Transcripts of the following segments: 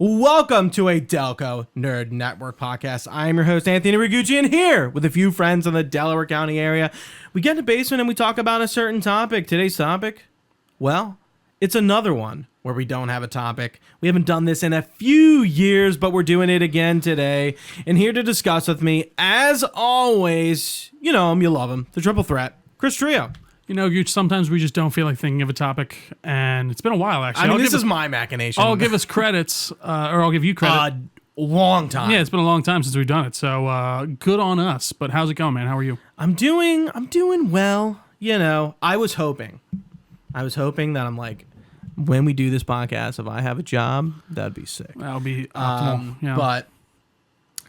Welcome to a Delco Nerd Network podcast. I am your host, Anthony Ragucci, and here with a few friends in the Delaware County area, we get in the basement and we talk about a certain topic. Today's topic, well, it's another one where we don't have a topic. We haven't done this in a few years, but we're doing it again today. And here to discuss with me, as always, you know him, you love him, the triple threat, Chris Trio. You know, sometimes we just don't feel like thinking of a topic, and it's been a while, actually. I mean, this is my machination. I'll give us credits, or I'll give you credit. Long time. Yeah, it's been a long time since we've done it, so good on us. But how's it going, man? How are you? I'm doing well. You know, I was hoping that I'm like, when we do this podcast, if I have a job, that'd be sick. That'll be optimal. Yeah. But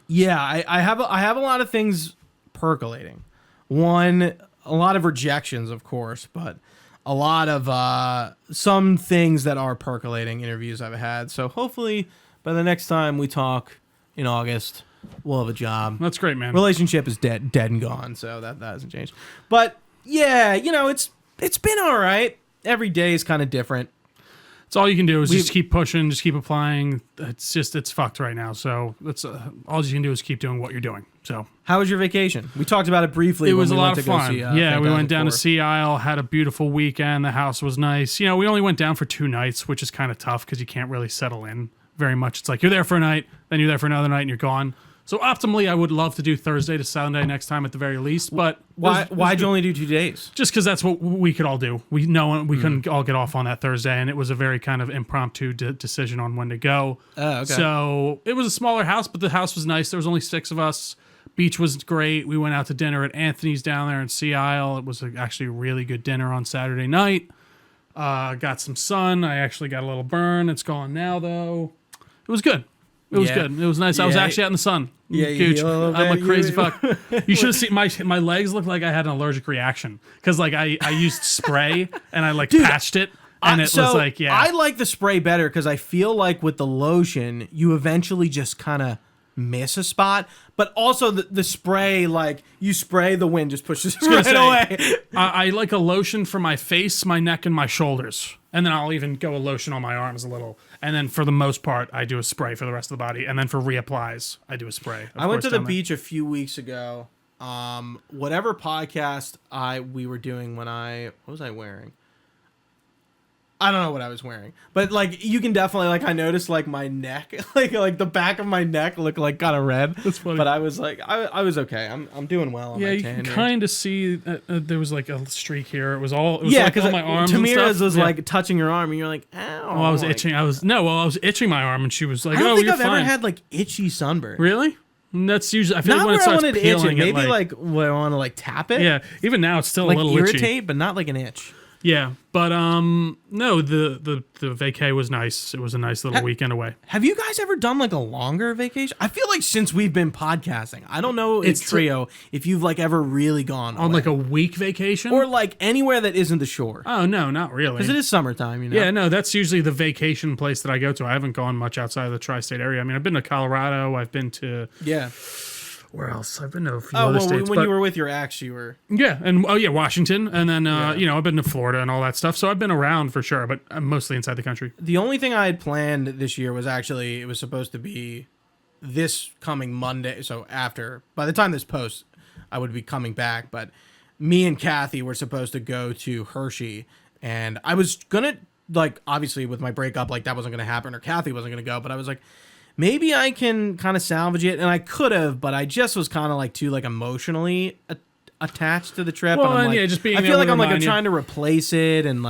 yeah, I have a lot of things percolating. One, a lot of rejections, of course, but a lot of some things that are percolating, interviews I've had. So hopefully by the next time we talk in August, we'll have a job. That's great, man. Relationship is dead and gone, so that hasn't changed. But yeah, you know, it's been all right. Every day is kind of different. It's all you can do is just keep pushing, just keep applying. It's fucked right now. So that's all you can do is keep doing what you're doing. So how was your vacation? We talked about it briefly. It was a lot of fun. See, yeah, we went down to Sea Isle, had a beautiful weekend. The house was nice. You know, we only went down for 2 nights, which is kind of tough because you can't really settle in very much. It's like you're there for a night, then you're there for another night, and you're gone. So optimally, I would love to do Thursday to Sunday next time at the very least. But why'd you only do 2 days? Just because that's what we could all do. We couldn't all get off on that Thursday, and it was a very kind of impromptu decision on when to go. Oh, okay. So it was a smaller house, but the house was nice. There was only 6 of us. Beach was great. We went out to dinner at Anthony's down there in Sea Isle. It was actually a really good dinner on Saturday night. Got some sun. I actually got a little burn. It's gone now, though. It was good. It was good. It was nice. I was actually out in the sun. Yeah, Gooch. I'm a crazy fuck. You should have seen my legs look like I had an allergic reaction because like I used spray and I patched it and it was like I like the spray better because I feel like with the lotion you eventually just kind of miss a spot, but also the spray, like you spray, the wind just pushes it right away. I like a lotion for my face, my neck, and my shoulders. And then I'll even go a lotion on my arms a little. And then for the most part, I do a spray for the rest of the body. And then for reapplies, I do a spray. I went to the beach a few weeks ago. Whatever podcast we were doing what was I wearing? I don't know what I was wearing, but like you can definitely I noticed like my neck, like the back of my neck looked like kind of red. That's funny. But I was like, I was okay. I'm doing well. On my you tan can kind of see there was like a streak here. It was because on my arms. Tamira's was like touching your arm, and you're like, ow. Oh, I was itching. I was itching my arm, and she was like, I don't think I've fine. ever had like itchy sunburn. Really? And that's usually I feel not like when it starts peeling, maybe where I want to like tap it. Yeah, even now it's still like a little irritate, itchy. but not like an itch. Yeah, but no, the vacay was nice. It was a nice little weekend away. Have you guys ever done like a longer vacation? I feel like since we've been podcasting, I don't know if Trio if you've like ever really gone on away. like a week vacation or like anywhere that isn't the shore. Oh no, not really. Because it is summertime, you know. Yeah, no, that's usually the vacation place that I go to. I haven't gone much outside of the tri-state area. I mean, I've been to Colorado. I've been to Where else? I've been to a few other states. When you were with your ex, you were... Yeah, and Washington, and then, I've been to Florida and all that stuff, so I've been around for sure, but I'm mostly inside the country. The only thing I had planned this year was actually, it was supposed to be this coming Monday, so by the time this posts, I would be coming back, but me and Kathy were supposed to go to Hershey, and I was gonna, obviously with my breakup, that wasn't gonna happen, or Kathy wasn't gonna go, but I was like, maybe I can kind of salvage it, and I could have, but I just was kind of too emotionally attached to the trip. Well, and I'm just being I feel like I'm trying to replace it, and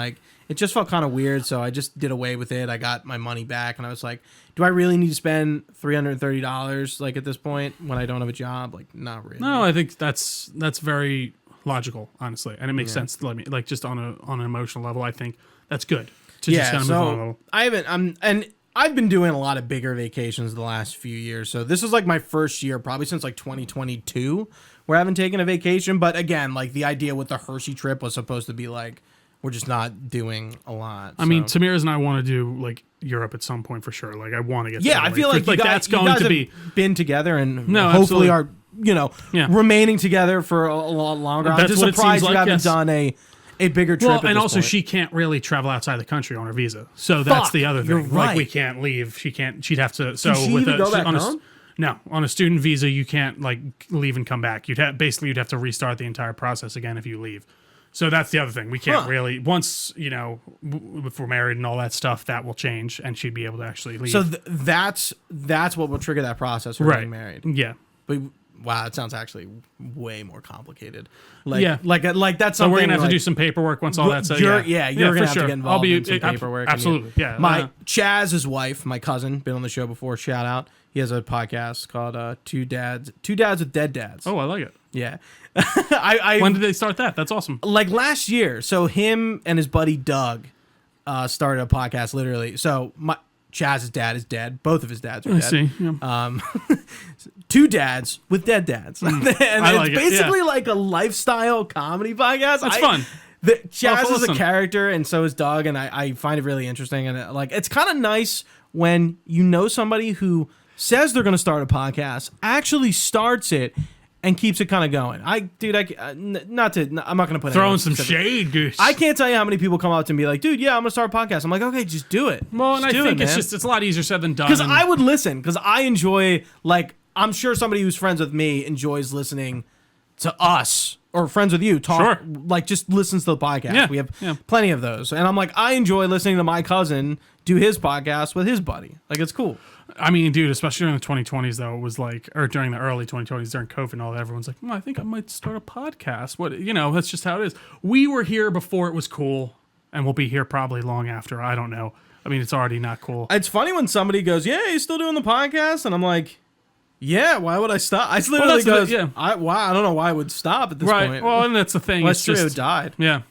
it just felt kind of weird. So I just did away with it. I got my money back, and I was like, do I really need to spend $330 at this point when I don't have a job? Not really. No, I think that's very logical, honestly, and it makes sense to let me just on an emotional level. I think that's good to just kind of move on a little. I haven't. I've been doing a lot of bigger vacations the last few years. So this is my first year, probably since 2022, where I haven't taken a vacation. But again, the idea with the Hershey trip was supposed to be we're just not doing a lot. I mean, Tamira's and I want to do Europe at some point for sure. I want to get. Yeah, I feel like that's going to be been together and hopefully are remaining together for a lot longer. I'm just surprised you haven't done a bigger trip. Well, at and this also point. she can't really travel outside the country on her visa. So that's the other thing. you're Like right. we can't leave. She can't. She'd have to. So Can she even go back home? No, on a student visa, you can't like leave and come back. You'd have to restart the entire process again if you leave. So that's the other thing. We can't really once if we're married and all that stuff, that will change, and she'd be able to actually leave. So that's what will trigger that process of getting married. Yeah. But wow, that sounds actually way more complicated. Like that's something. So we're gonna have like, to do some paperwork once all that's you're gonna have to get involved I'll be in some paperwork. Absolutely, yeah. My Chaz's wife, my cousin, been on the show before. Shout out. He has a podcast called Two Dads with Dead Dads. Oh, I like it. Yeah. When did they start that? That's awesome. Like last year. So him and his buddy Doug started a podcast literally. So Chaz's dad is dead. Both of his dads are dead. I see. Yeah. Two Dads with Dead Dads. And I it's basically like a lifestyle comedy podcast. That's fun. Chaz is a character, and so is Doug, and I find it really interesting. And like, it's kind of nice when you know somebody who says they're going to start a podcast, actually starts it, and keeps it kind of going. I'm not going to put throwing some shade, Goose. I can't tell you how many people come up to me and be like, dude, yeah, I'm going to start a podcast. I'm like, okay, just do it. Well, and I think it's a lot easier said than done. Because I would listen, because I enjoy, like, I'm sure somebody who's friends with me enjoys listening to us, or friends with you, talk, like, just listens to the podcast. Yeah, we have plenty of those. And I'm like, I enjoy listening to my cousin do his podcast with his buddy. Like, it's cool. I mean, dude, especially during the 2020s, though, it was like, or during the early 2020s, during COVID and all that, everyone's like, I think I might start a podcast. That's just how it is. We were here before it was cool, and we'll be here probably long after. I don't know. I mean, it's already not cool. It's funny when somebody goes, yeah, you still doing the podcast? And I'm like, yeah, why would I stop? I literally I don't know why I would stop at this point. Right, well, and that's the thing. Well, it's true, just, it died. Yeah.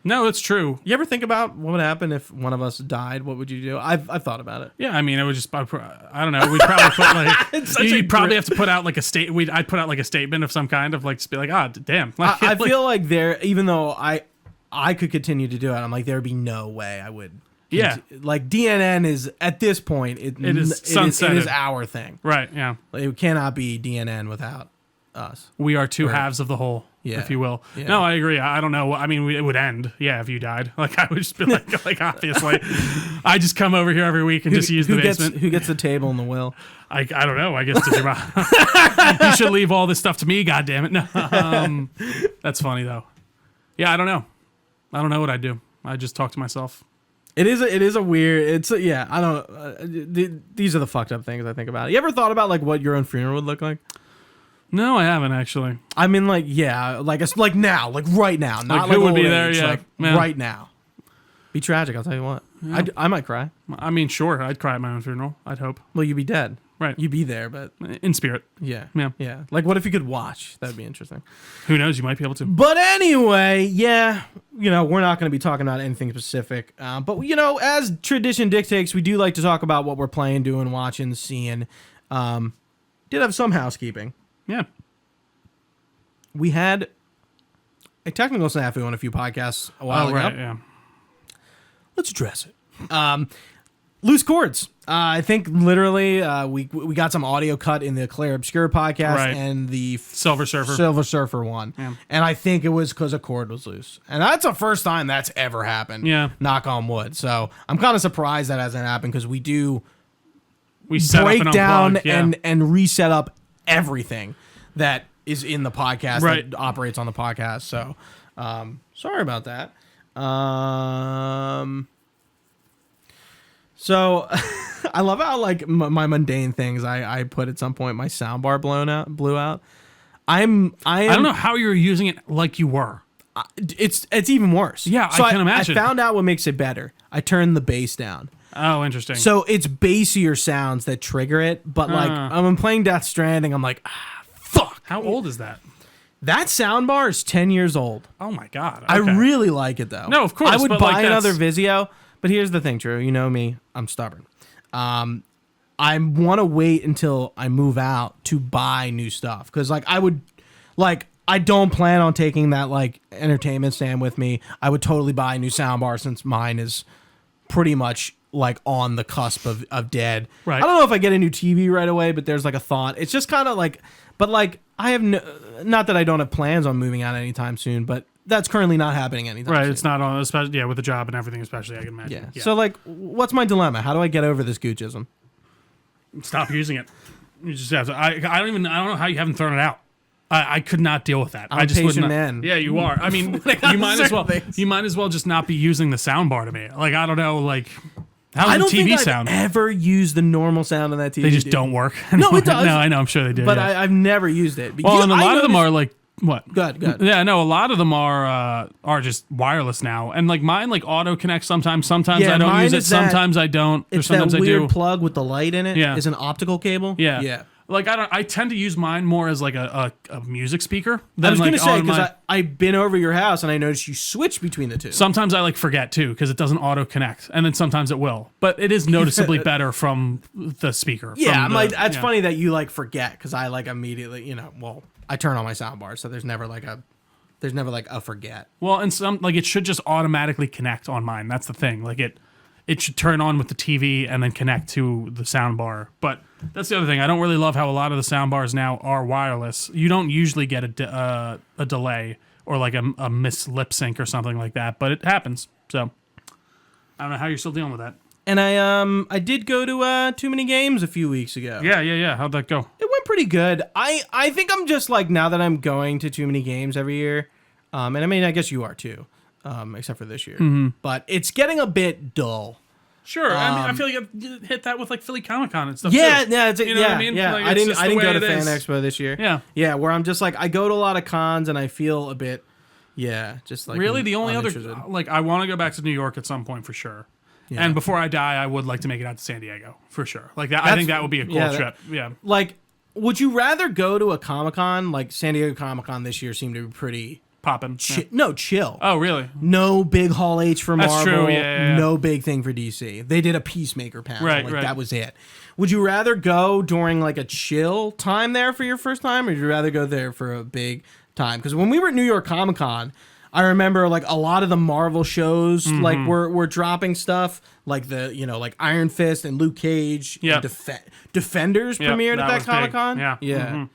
No, it's true. You ever think about what would happen if one of us died? What would you do? I've thought about it. Yeah, I mean, it would just, I don't know. We'd probably put like, you'd probably have to put out like I'd put out like a statement of some kind of like, just be like, damn. Like, I feel like even though I could continue to do it, I'm like, there'd be no way I would. Yeah. Like DNN is, at this point, it is our thing. Right, yeah. Like, it cannot be DNN without us. We are two halves of the whole. Yeah. If you will. Yeah. No, I agree. I don't know. I mean, it would end, if you died. Like, I would just be like obviously. I just come over here every week and just use the basement. Who gets the table and the will? I don't know. I guess your mom. You should leave all this stuff to me, goddammit. No, that's funny, though. Yeah, I don't know. I don't know what I'd do. I just talk to myself. It is a weird, I don't, these are the fucked up things I think about. You ever thought about, like, what your own funeral would look like? No, I haven't actually. I mean, like, yeah, like now, like right now, not like who like would be age, there? Yeah, like right now. Be tragic, I'll tell you what. Yeah. I might cry. I mean, sure, I'd cry at my own funeral. I'd hope. Well, you'd be dead, right? You'd be there, but in spirit. Yeah. Like, what if you could watch? That'd be interesting. Who knows? You might be able to. But anyway, yeah, we're not going to be talking about anything specific. But as tradition dictates, we do like to talk about what we're playing, doing, watching, seeing. Did have some housekeeping. Yeah. We had a technical snafu on a few podcasts a while ago. Right, yeah. Let's address it. Loose chords. I think literally we got some audio cut in the Claire Obscure podcast and the Silver Surfer one. Yeah. And I think it was because a cord was loose. And that's the first time that's ever happened. Yeah. Knock on wood. So I'm kind of surprised that hasn't happened because we break down and reset up everything that is in the podcast that operates on the podcast. So sorry about that. So I love how like my mundane things I put at some point my soundbar blew out. I don't know how you were using it like you were. It's even worse. Yeah, so I can imagine. I found out what makes it better. I turned the bass down. Oh, interesting. So it's bassier sounds that trigger it, but like I'm playing Death Stranding, I'm like, fuck. How old is that? That soundbar is 10 years old. Oh my god. Okay. I really like it though. No, of course. I would buy another Vizio, but here's the thing, Drew. You know me, I'm stubborn. I want to wait until I move out to buy new stuff because I don't plan on taking that like entertainment stand with me. I would totally buy a new soundbar since mine is pretty much like on the cusp of dead. Right. I don't know if I get a new TV right away, but there's like a thought. It's just kind of like, but like I have not that I don't have plans on moving out anytime soon, but that's currently not happening anytime Right, soon. it's not on, especially with the job and everything, especially, I can imagine. Yeah. So, like, what's my dilemma? How do I get over this Guccism? Stop using it. You just have to. I don't know how you haven't thrown it out. I could not deal with that. I'm I just a patient would not. man. Yeah, you are. I mean, you might as well. You might as well just not be using the sound bar to me. Like, I don't know. Like, how I does don't the TV think sound? I've ever used the normal sound on that TV. They just don't work. No, it does. No, I know. I'm sure they do. But yeah. I've never used it. But Well, and a lot of them are like what? Good. Yeah, no, a lot of them are just wireless now, and like mine, like auto connect sometimes. Sometimes Yeah, I don't mine use it. is that- Sometimes I don't. Or It's that sometimes I weird do. plug with the light in it. Yeah. Is an optical cable. Yeah. Yeah. Like I tend to use mine more as like a music speaker. I was like gonna say on because my- I've been over your house and I noticed you switch between the two. sometimes I like forget too because it doesn't auto connect, and then sometimes it will. But it is noticeably better from the speaker. Yeah, from I'm the- like that's yeah. funny that you like forget because I like immediately I turn on my sound bar so there's never like a forget. Well, and some like it should just automatically connect on mine. That's the thing. Like it should turn on with the TV and then connect to the sound bar. But that's the other thing. I don't really love how a lot of the sound bars now are wireless. You don't usually get a delay or like a miss lip sync or something like that, but it happens. So I don't know how you're still dealing with that. And I did go to Too Many Games a few weeks ago. Yeah. How'd that go? It went pretty good. I think I'm just like now that I'm going to Too Many Games every year, and I mean I guess you are too, except for this year. But it's getting a bit dull. Sure. I mean, I feel like you hit that with like Philly Comic Con and stuff. Yeah, too. yeah, it's, You know yeah, what I mean? yeah. Like, I it's didn't just the go way to it Fan is. Expo this year. Yeah. Yeah, where I'm just like I go to a lot of cons and I feel a bit, just like Really, the only other uninterested. like I want to go back to New York at some point for sure. Yeah. And before I die, I would like to make it out to San Diego for sure. Like that, I think that would be a cool trip. Yeah. Like, would you rather go to a Comic Con? Like San Diego Comic Con this year seemed to be pretty Poppin'. Yeah. chill. Oh, really? No big Hall H for That's Marvel. true, yeah. No big thing for DC. They did a Peacemaker panel. Right, like, right. That was it. Would you rather go during like a chill time there for your first time, or would you rather go there for a big time? Because when we were at New York Comic Con, I remember like a lot of the Marvel shows like were dropping stuff like like Iron Fist and Luke Cage Yep. and Defenders premiered at that was big. Comic Con. Yeah. Yeah.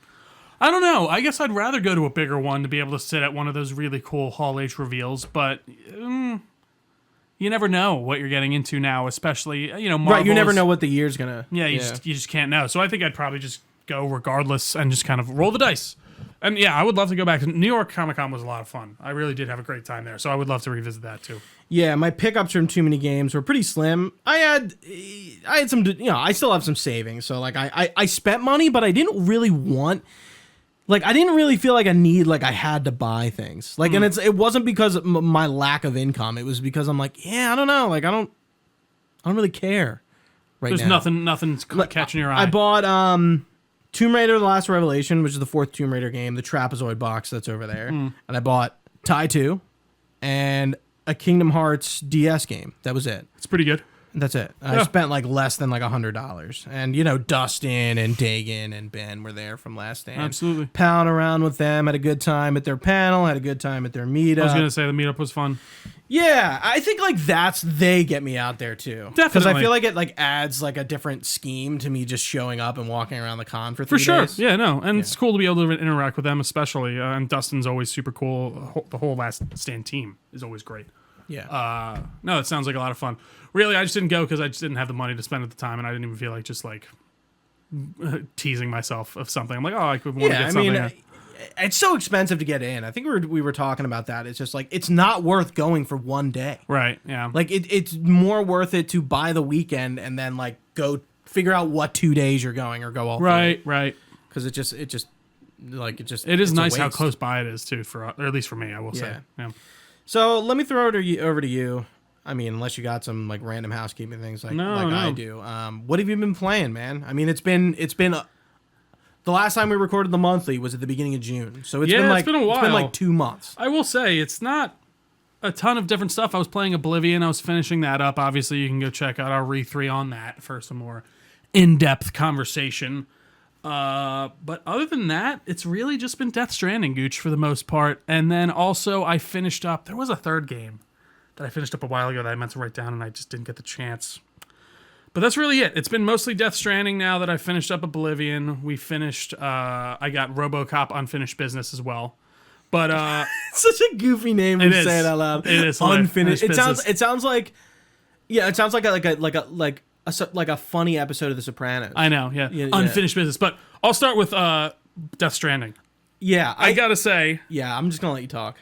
I don't know. I guess I'd rather go to a bigger one to be able to sit at one of those really cool Hall H reveals, but you never know what you're getting into now, especially, Marvel. Right, you never know what the year's gonna. Yeah, you just can't know. So I think I'd probably just go regardless and just kind of roll the dice. And yeah, I would love to go back. New York Comic Con was a lot of fun. I really did have a great time there. So I would love to revisit that too. Yeah, my pickups from Too Many Games were pretty slim. I had some, I still have some savings. So like I spent money, but I didn't really want, like I didn't really feel like I had to buy things. Like, and it wasn't because of my lack of income. It was because I'm like, I don't know. Like I don't really care right There's now. nothing's catching your eye. I bought Tomb Raider: The Last Revelation, which is the fourth Tomb Raider game, the trapezoid box that's over there, and I bought Tai 2 and a Kingdom Hearts DS game. That was it. It's pretty good. That's it. I spent like less than like $100, and Dustin and Dagan and Ben were there from Last Stand. Absolutely. Pound around with them, had a good time at their panel, had a good time at their meetup. I was gonna say the meetup was fun. Yeah, I think like they get me out there too. Because I Definitely. feel like it like adds like a different scheme to me just showing up and walking around the con for 3 For sure. days. Yeah, no. And it's cool to be able to interact with them, especially. And Dustin's always super cool. The whole Last Stand team is always great. Yeah. No, it sounds like a lot of fun. Really, I just didn't go because I just didn't have the money to spend at the time, and I didn't even feel like just like teasing myself of something. I'm like, oh, I could want to Yeah, get I something. mean, it's so expensive to get in. I think we were talking about that. It's just like it's not worth going for one day. Right. Yeah. Like it's more worth it to buy the weekend and then like go figure out what 2 days you're going or go all right. Right. Because it is It is it's a nice how waste. close by it is too, or at least for me, I will say. Yeah. So let me throw it over to you. I mean, unless you got some like random housekeeping things like No. I do. What have you been playing, man? I mean, it's been the last time we recorded the monthly was at the beginning of June. So it's been like it's been a while. It's been like 2 months. I will say it's not a ton of different stuff. I was playing Oblivion. I was finishing that up. Obviously, you can go check out our re3 on that for some more in-depth conversation. But other than that, it's really just been Death Stranding, Gooch, for the most part. And then also I finished up, there was a third game that I finished up a while ago that I meant to write down and I just didn't get the chance. But that's really it. It's been mostly Death Stranding now that I finished up Oblivion. We finished, I got RoboCop Unfinished Business as well, But It's such a goofy name when you say it out loud. It is Unfinished. business. It sounds like a funny episode of The Sopranos. I know, yeah. Yeah. Unfinished business. But I'll start with Death Stranding. Yeah, I gotta say, yeah, I'm just gonna let you talk.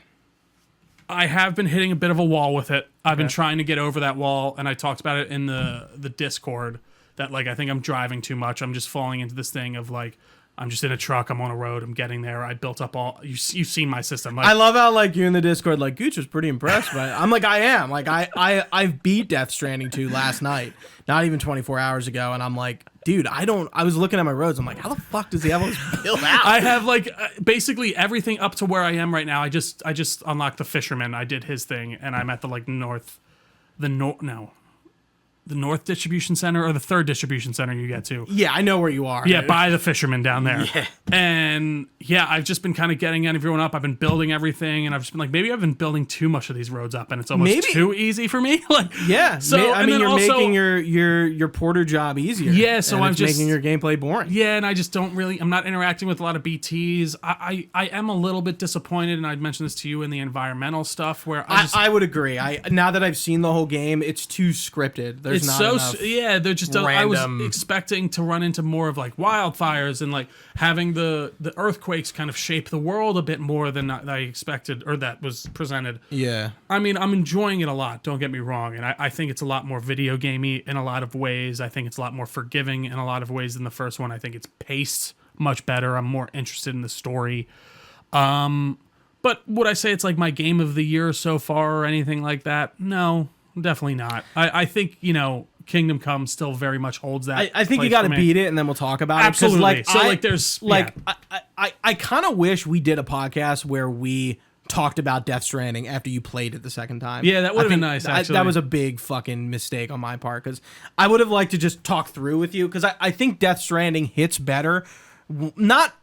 I have been hitting a bit of a wall with it. I've been trying to get over that wall, and I talked about it in the Discord that like I think I'm driving too much. I'm just falling into this thing of like I'm just in a truck, I'm on a road, I'm getting there. I built up all you've seen my system. Like, I love how like you in the Discord like Gooch was pretty impressed by it. I'm like I am. Like I've beat Death Stranding 2 last night, not even 24 hours ago, and I'm like, dude, I was looking at my roads. I'm like, how the fuck does he have all this built out? I have like basically everything up to where I am right now. I just unlocked the fisherman. I did his thing, and I'm at the North Distribution Center or the third distribution center you get to. Yeah, I know where you are. Yeah, by the fisherman down there. Yeah. And yeah, I've just been kind of getting everyone up. I've been building everything, and I've just been like, maybe I've been building too much of these roads up, and it's almost too easy for me. Like, yeah. So I mean, you're making your porter job easier. Yeah, so and I'm it's just making your gameplay boring. Yeah, and I just don't really. I'm not interacting with a lot of BTs. I am a little bit disappointed, and I'd mentioned this to you in the environmental stuff where I would agree. Now that I've seen the whole game, it's too scripted. There's not enough. Yeah, they're just. I was expecting to run into more of like wildfires and like having the earthquakes kind of shape the world a bit more than I expected or that was presented. Yeah. I mean, I'm enjoying it a lot. Don't get me wrong, and I think it's a lot more video gamey in a lot of ways. I think it's a lot more forgiving in a lot of ways than the first one. I think it's paced much better. I'm more interested in the story. But would I say it's like my game of the year so far or anything like that? No, definitely not. I think Kingdom Come still very much holds that. I think you got to beat it, and then we'll talk about Absolutely. it. Absolutely. There's I kind of wish we did a podcast where we talked about Death Stranding after you played it the second time. Yeah, that would have been nice. Actually, that was a big fucking mistake on my part because I would have liked to just talk through with you because I think Death Stranding hits better. Not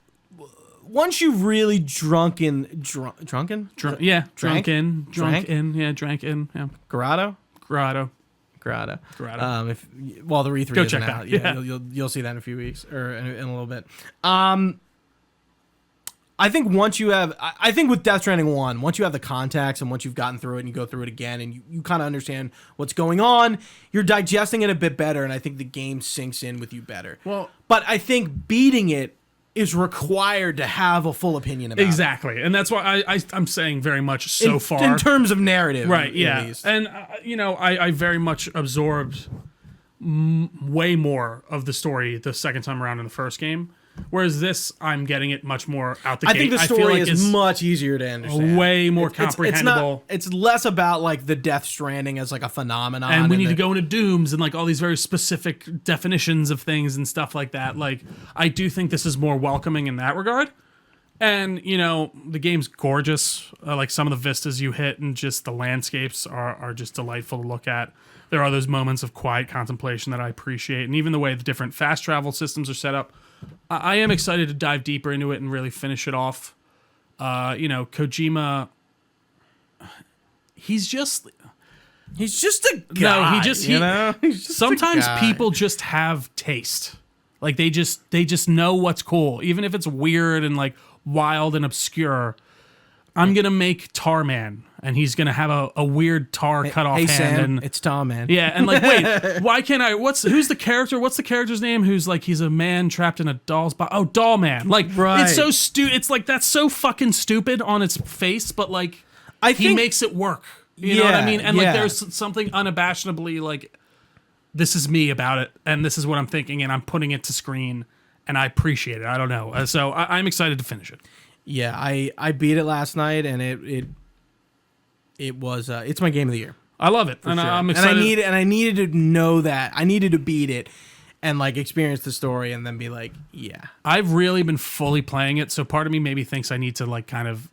once you really drunken. Yeah. Grotto. The E3 Go isn't check out. that. Yeah. You'll see that in a few weeks or in a little bit. I think with Death Stranding 1, once you have the context and once you've gotten through it and you go through it again and you kind of understand what's going on, you're digesting it a bit better, and I think the game sinks in with you better. Well, but I think beating it is required to have a full opinion about exactly, and that's why I'm saying very much so far in terms of narrative, right? At Yeah, least. and I very much absorbed way more of the story the second time around in the first game. Whereas this, I'm getting it much more out the gate. I think the story is much easier to understand. Way more comprehensible. It's less about like the Death Stranding as like a phenomenon. And we need to go into dooms and like all these very specific definitions of things and stuff like that. Like, I do think this is more welcoming in that regard. And, the game's gorgeous. Like some of the vistas you hit and just the landscapes are just delightful to look at. There are those moments of quiet contemplation that I appreciate. And even the way the different fast travel systems are set up. I am excited to dive deeper into it and really finish it off. Kojima, he's just a guy. Sometimes people just have taste. Like they just know what's cool, even if it's weird and like wild and obscure. I'm gonna make Tar Man, and he's gonna have a weird tar cut off hand. Sam, and it's Tar Man. Yeah, and like, wait, why can't I? Who's the character? What's the character's name? Who's like he's a man trapped in a doll's body? Oh, Doll Man. Like, right. It's so stupid. It's like that's so fucking stupid on its face, but like, he makes it work. You know what I mean? And like, there's something unabashedly like, this is me about it, and this is what I'm thinking, and I'm putting it to screen, and I appreciate it. I don't know, so I'm excited to finish it. Yeah, I beat it last night, and it was it's my game of the year. I love it, and sure. I'm excited. And I needed to know that. I needed to beat it, and like experience the story, and then be like, yeah. I've really been fully playing it, so part of me maybe thinks I need to like kind of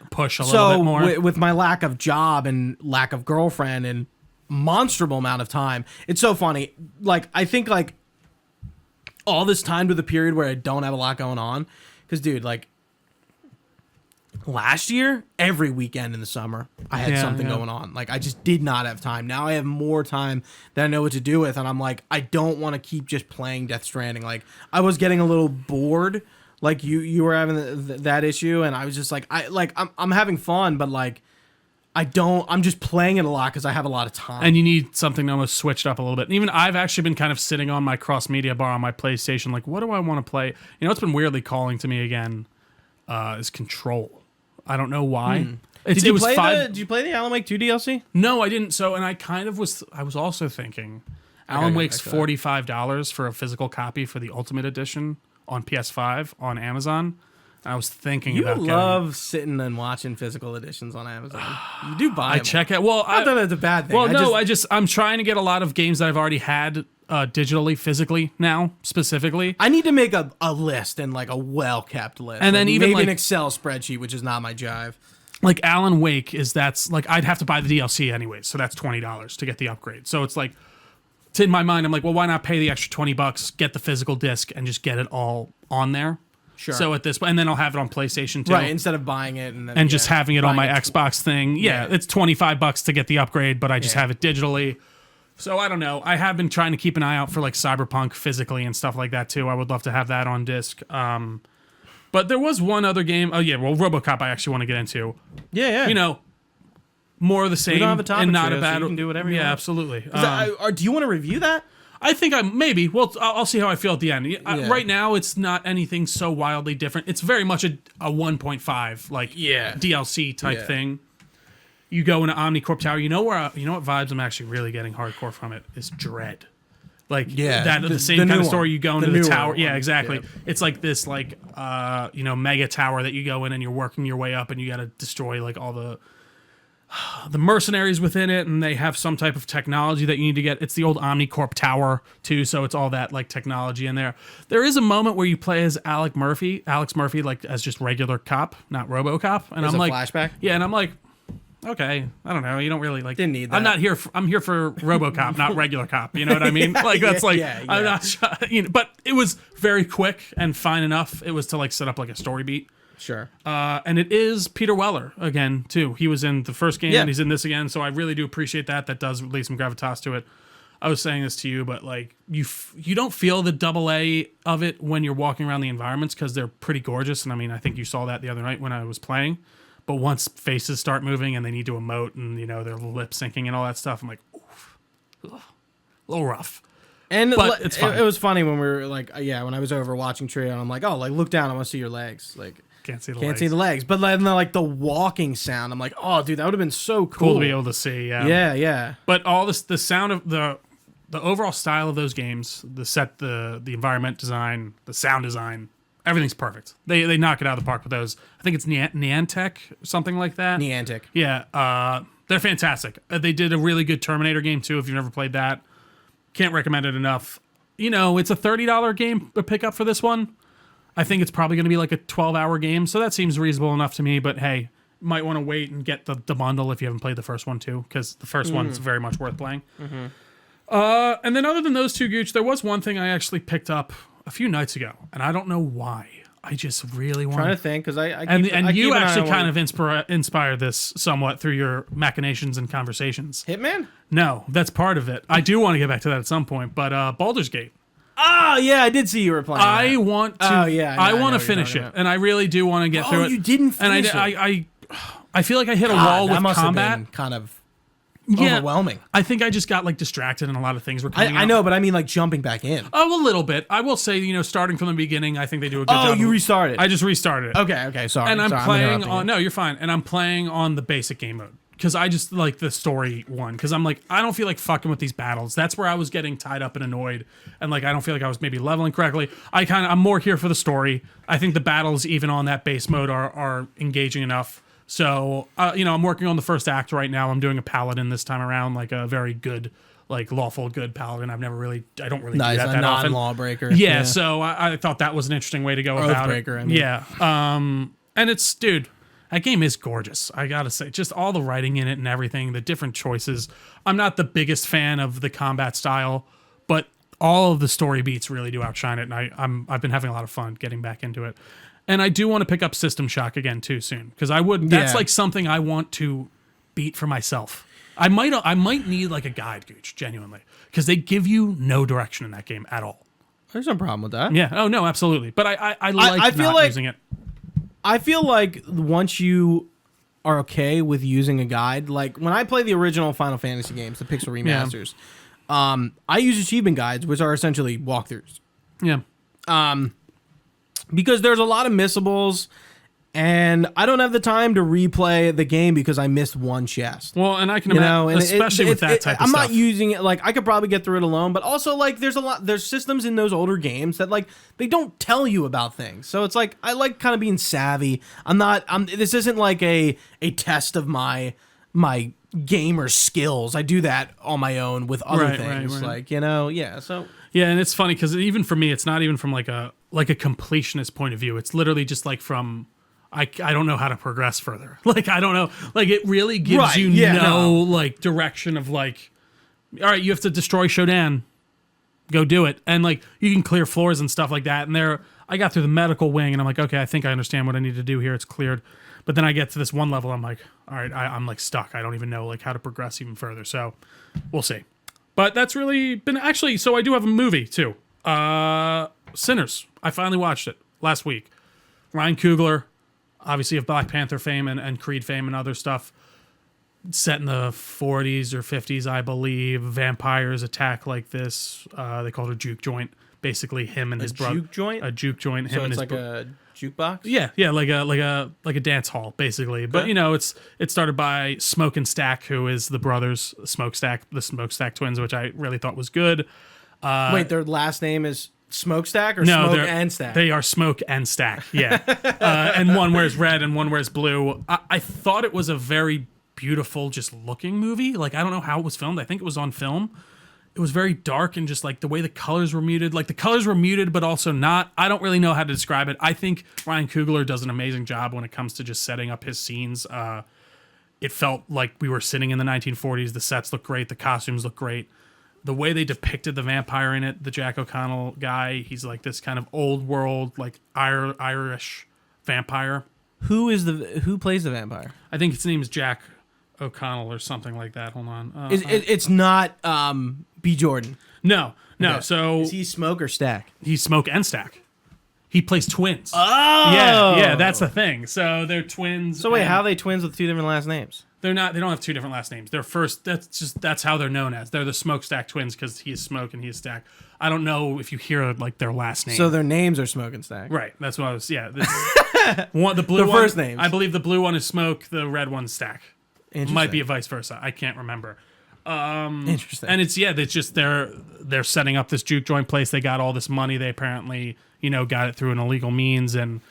push a little bit more. With my lack of job and lack of girlfriend and monstrable amount of time, it's so funny. Like I think like all this time to the period where I don't have a lot going on, because dude, like. Last year, every weekend in the summer, I had something going on. Like, I just did not have time. Now I have more time that I know what to do with, and I'm like, I don't want to keep just playing Death Stranding. Like, I was getting a little bored like you were having that issue, and I was just like, I'm having fun, but like I'm just playing it a lot because I have a lot of time. And you need something to almost switched up a little bit. And even I've actually been kind of sitting on my cross media bar on my PlayStation, like, what do I want to play? You know, it's been weirdly calling to me again is Control. I don't know why. Did you play the Alan Wake 2 DLC? No, I didn't. So, and I was also thinking, Alan Wake's $45 for a physical copy for the Ultimate Edition on PS5 on Amazon. I was thinking about getting. You love sitting and watching physical editions on Amazon. You do buy them. I check it. Well, not that that's a bad thing. Well, I'm trying to get a lot of games that I've already had digitally, physically now, specifically. I need to make a list and like a well-kept list. And then even maybe like an Excel spreadsheet, which is not my jive. Like Alan Wake that's like, I'd have to buy the DLC anyway, so that's $20 to get the upgrade. So it's like, in my mind, I'm like, well, why not pay the extra $20, get the physical disc, and just get it all on there? Sure. So at this point, and then I'll have it on PlayStation too. Right, instead of buying it and just having it on my Xbox thing. Yeah, it's $25 to get the upgrade, but I just have it digitally. So I don't know. I have been trying to keep an eye out for like Cyberpunk physically and stuff like that too. I would love to have that on disc. But there was one other game. Oh yeah, well, RoboCop I actually want to get into. Yeah. You know, more of the same. We don't have a topic and not for a bad. so you can do whatever you want. Yeah, absolutely. Do you want to review that? I think maybe. Well, I'll see how I feel at the end. Right now, it's not anything so wildly different. It's very much a 1.5 like DLC type thing. You go into Omnicorp Tower. You know what vibes I'm actually really getting hardcore from it is Dread. Like the same kind of story. You go into the tower. Yeah, exactly. Yeah. It's like this like mega tower that you go in and you're working your way up and you got to destroy like all the mercenaries within it, and they have some type of technology that you need to get. It's the old Omnicorp Tower too, so it's all that like technology in there. There is a moment where you play as Alex Murphy, like as just regular cop, not RoboCop, and There's I'm like flashback. Yeah, and I'm like, okay, I don't know. You don't really like. Didn't need that. I'm not here. I'm here for RoboCop, not regular cop. You know what I mean? Like that's I'm not. But it was very quick and fine enough. It was to like set up like a story beat. Sure. And it is Peter Weller again too. He was in the first game and he's in this again. So I really do appreciate that. That does leave some gravitas to it. I was saying this to you, but like you don't feel the AA of it when you're walking around the environments because they're pretty gorgeous. And I mean, I think you saw that the other night when I was playing. But once faces start moving and they need to emote and they're lip syncing and all that stuff, I'm like, oof, a little rough. But it's fun. It was funny when we were like, when I was over watching Trio, and I'm like, oh, like look down, I want to see your legs, like. Can't see the legs. But then like the walking sound, I'm like, oh, dude, that would have been so cool to be able to see. Yeah. But all this, the sound of the overall style of those games, the set, the environment design, the sound design, everything's perfect. They knock it out of the park with those. I think it's Niantic, something like that. Niantic. Yeah. They're fantastic. They did a really good Terminator game too. If you've never played that, can't recommend it enough. It's a $30 game to pick up for this one. I think it's probably going to be like a 12-hour game, so that seems reasonable enough to me. But hey, might want to wait and get the bundle if you haven't played the first one too, because the first one's very much worth playing. Mm-hmm. And then other than those two, Gooch, there was one thing I actually picked up a few nights ago, and I don't know why. I just really want to think because I you actually kind of inspired this somewhat through your machinations and conversations. Hitman? No, that's part of it. I do want to get back to that at some point, but Baldur's Gate. Oh yeah, I did see you were playing. I want to. Oh yeah, I want to finish it, and I really do want to get through it. Oh, you didn't finish it. I feel like I hit a wall with combat. Have been kind of overwhelming. I think I just got like distracted, and a lot of things were coming out. I know, but I mean like jumping back in. Oh, a little bit. I will say, starting from the beginning, I think they do a good job. Oh, you restarted. I just restarted it. Okay, sorry. And I'm playing on. No, you're fine. And I'm playing on the basic game mode. Because I just like the story one. Because I'm like, I don't feel like fucking with these battles. That's where I was getting tied up and annoyed. And like, I don't feel like I was maybe leveling correctly. I'm more here for the story. I think the battles, even on that base mode, are engaging enough. So, I'm working on the first act right now. I'm doing a paladin this time around, like a very good, like lawful good paladin. I don't really do that often. Non-lawbreaker. Yeah, so I thought that was an interesting way to go about it. I mean. Yeah. And it's, dude. That game is gorgeous, I gotta say. Just all the writing in it and everything, the different choices. I'm not the biggest fan of the combat style, but all of the story beats really do outshine it, and I've been having a lot of fun getting back into it. And I do want to pick up System Shock again too soon, because that's like something I want to beat for myself. I might need like a guide, Gooch, genuinely, because they give you no direction in that game at all. There's no problem with that. Yeah. Oh no, absolutely. But I like I feel not like using it. I feel like once you are okay with using a guide, like when I play the original Final Fantasy games, the Pixel remasters, I use achievement guides, which are essentially walkthroughs. Yeah. Because there's a lot of missables, and I don't have the time to replay the game because I missed one chest. Well, and I can imagine, and especially with that type of I'm stuff. not using it, like, I could probably get through it alone, but also, like, there's systems in those older games that, like, they don't tell you about things. So it's like, I like kind of being savvy. This isn't like a test of my gamer skills. I do that on my own with other things. Right. Like, yeah, so. Yeah, and it's funny because even for me, it's not even from like a completionist point of view. It's literally just like from I don't know how to progress further. Like I don't know. Like it really gives you like direction of like, all right, you have to destroy Shodan. Go do it. And like you can clear floors and stuff like that. And I got through the medical wing and I'm like, okay, I think I understand what I need to do here. It's cleared. But then I get to this one level, I'm like, all right, I'm like stuck. I don't even know like how to progress even further. So we'll see. But that's really been actually, so I do have a movie too. Sinners. I finally watched it last week. Ryan Coogler, obviously of Black Panther fame and Creed fame and other stuff. Set in the 40s or 50s, I believe. Vampires attack like this. They call it a juke joint. Basically, him and his brother. Juke joint? A juke joint. So it's like a jukebox? Yeah, like a dance hall, basically. Okay. But it's started by Smoke and Stack, who is the brothers, the Smokestack twins, which I really thought was good. Wait, their last name is Smokestack or no, Smoke and Stack? They are Smoke and Stack, yeah. And one wears red and one wears blue. I thought it was a very beautiful, just looking movie. Like, I don't know how it was filmed. I think it was on film. It was very dark and just like the way the colors were muted. Like the colors were muted, but also not. I don't really know how to describe it. I think Ryan Coogler does an amazing job when it comes to just setting up his scenes. It felt like we were sitting in the 1940s. The sets look great. The costumes look great. The way they depicted the vampire in it, the Jack O'Connell guy, he's like this kind of old world, like Irish vampire. Who plays the vampire? I think his name is Jack O'Connell or something like that. Hold on. It's not B. Jordan. No. Okay. So is he Smoke or Stack? He's Smoke and Stack. He plays twins. Oh, yeah, that's the thing. So they're twins. So wait, how are they twins with two different last names? They're not. They don't have two different last names. They're first. That's how they're known as. They're the Smokestack twins because he is Smoke and he is Stack. I don't know if you hear like their last name. So their names are Smoke and Stack. Right. That's what I was. Yeah. The blue one. First names. I believe the blue one is Smoke. The red one's Stack. Might be vice versa. I can't remember. Interesting. And it's just they're setting up this juke joint place. They got all this money. They apparently got it through an illegal means, and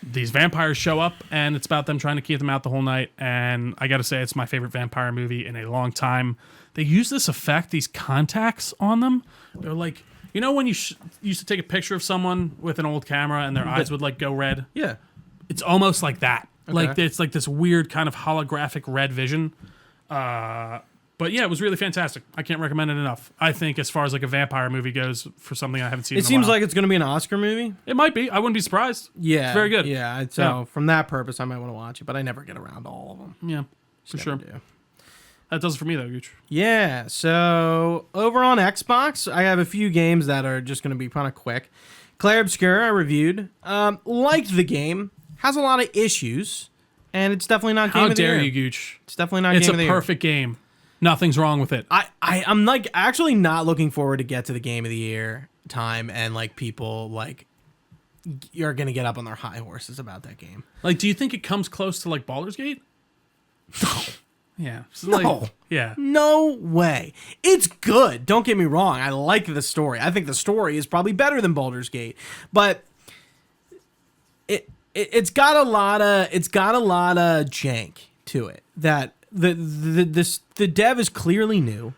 these vampires show up, and it's about them trying to keep them out the whole night. And I got to say, it's my favorite vampire movie in a long time. They use this effect, these contacts on them. They're like, when you used to take a picture of someone with an old camera and their eyes would like go red. Yeah, it's almost like that. Okay. Like it's like this weird kind of holographic red vision. But yeah, it was really fantastic. I can't recommend it enough. I think as far as like a vampire movie goes, for something I haven't seen in a while. It seems like it's going to be an Oscar movie. It might be. I wouldn't be surprised. Yeah. It's very good. Yeah. So from that purpose, I might want to watch it, but I never get around to all of them. Yeah, for sure. Do. That does it for me though, Gooch. Yeah. So over on Xbox, I have a few games that are just going to be kind of quick. Clair Obscur, I reviewed. Liked the game. Has a lot of issues, and it's definitely not game of the year. How dare you, Gooch? It's definitely not game of the year. It's a perfect game. Nothing's wrong with it. I'm like actually not looking forward to get to the game of the year time, and like people like you're gonna get up on their high horses about that game. Like, do you think it comes close to like Baldur's Gate? No. Yeah. No. Yeah. No way. It's good. Don't get me wrong. I like the story. I think the story is probably better than Baldur's Gate, but it's got a lot of jank to it that. The dev is clearly new,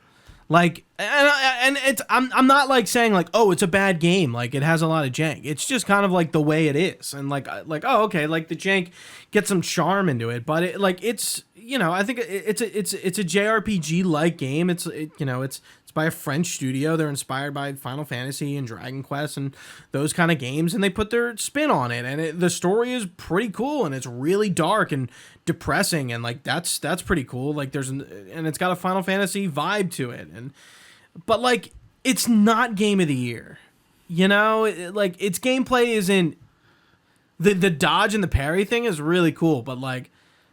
like, and it's I'm not like saying like, oh, it's a bad game, like it has a lot of jank. It's just kind of like the way it is, and like oh, okay, like the jank gets some charm into it, but it like it's I think it's a JRPG like game. It's by a French studio. They're inspired by Final Fantasy and Dragon Quest and those kind of games, and they put their spin on it. And the story is pretty cool, and it's really dark and depressing, and like that's pretty cool. Like and it's got a Final Fantasy vibe to it, but like it's not game of the year. you know, like its gameplay isn't the dodge and the parry thing is really cool, but like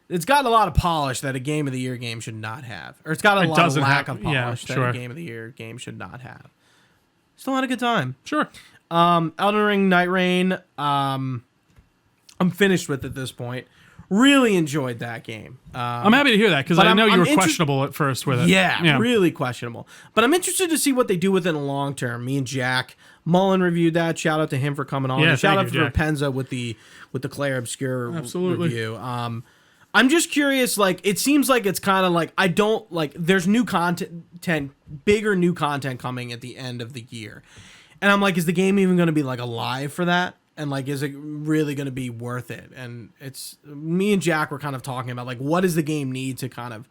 it's got a lot of polish that a Game of the Year game should not have, or it's got a lot of lack of polish that a Game of the Year game should not have. Still had a good time. Sure. Elden Ring, Night Rain. I'm finished with it at this point. Really enjoyed that game. I'm happy to hear that because I know you were questionable at first with it. Yeah, really questionable. But I'm interested to see what they do with it in the long term. Me and Jack Mullen reviewed that. Shout out to him for coming on. Yeah, Shout out for Penza with the Claire Obscure review. I'm just curious. Like, it seems like it's kind of like I don't like. There's new content, bigger new content coming at the end of the year, and I'm like, is the game even going to be like alive for that? And like, is it really going to be worth it? And it's me and Jack were kind of talking about like, what does the game need to kind of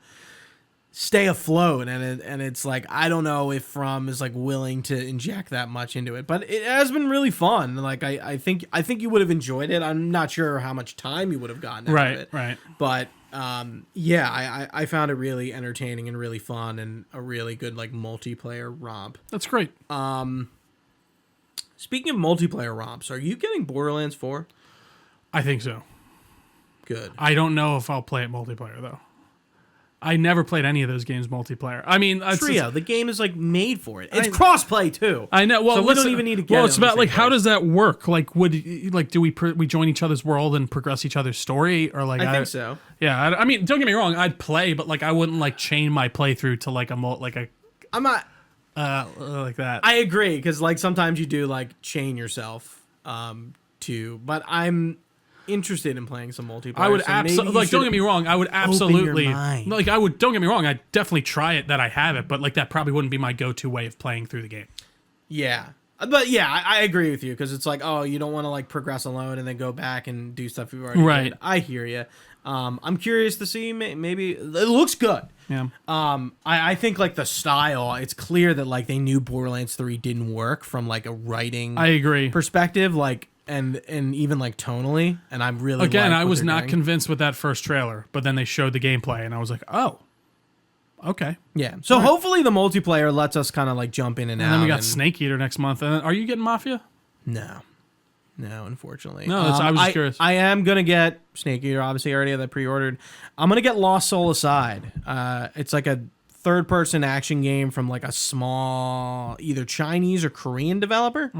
stay afloat? And it's like, I don't know if From is like willing to inject that much into it, but it has been really fun. Like, I think you would have enjoyed it. I'm not sure how much time you would have gotten out of it. Right. But yeah, I found it really entertaining and really fun and a really good like multiplayer romp. That's great. Speaking of multiplayer romps, are you getting Borderlands 4? I think so. Good. I don't know if I'll play it multiplayer, though. I never played any of those games multiplayer. I mean, Trio, the game is like made for it. It's cross-play too. I know. Well, so we don't even need to get. Well, it's about like how does that work? Like, do we join each other's world and progress each other's story, or like? I think so. Yeah, I mean, don't get me wrong. I'd play, but like, I wouldn't like chain my playthrough to like a. I'm not. Like that. I agree, because like sometimes you do like chain yourself to, but I'm interested in playing some multiplayer. I would absolutely like. Don't get me wrong. I would absolutely like. I would. Don't get me wrong. I'd definitely try it. That I have it, but like that probably wouldn't be my go-to way of playing through the game. Yeah, but yeah, I agree with you, because it's like, oh, you don't want to like progress alone and then go back and do stuff you've already did. I hear you. I'm curious to see. Maybe it looks good. Yeah. I think like the style, it's clear that like they knew Borderlands 3 didn't work from like a writing perspective, like and even like tonally, and I'm really again I was not convinced with that first trailer, but then they showed the gameplay and I was like, oh, okay. Yeah. So hopefully the multiplayer lets us kind of like jump in and out. And then we got Snake Eater next month. And then, are you getting Mafia? No, unfortunately. No, I was just curious. I am going to get Snake Eater, obviously. I already have that pre-ordered. I'm going to get Lost Soul Aside. It's like a third-person action game from like a small, either Chinese or Korean developer.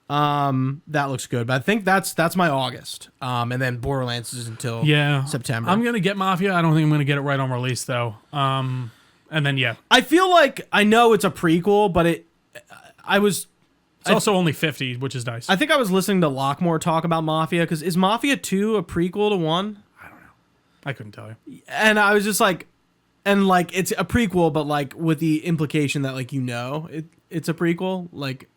That looks good. But I think that's my August. And then Borderlands is until September. I'm going to get Mafia. I don't think I'm going to get it right on release, though. And then, I feel like I know it's a prequel, but it's also only 50, which is nice. I think I was listening to Lockmore talk about Mafia, because is Mafia 2 a prequel to 1? I don't know. I couldn't tell you. And I was just like, and like it's a prequel, but like with the implication that like it's a prequel, like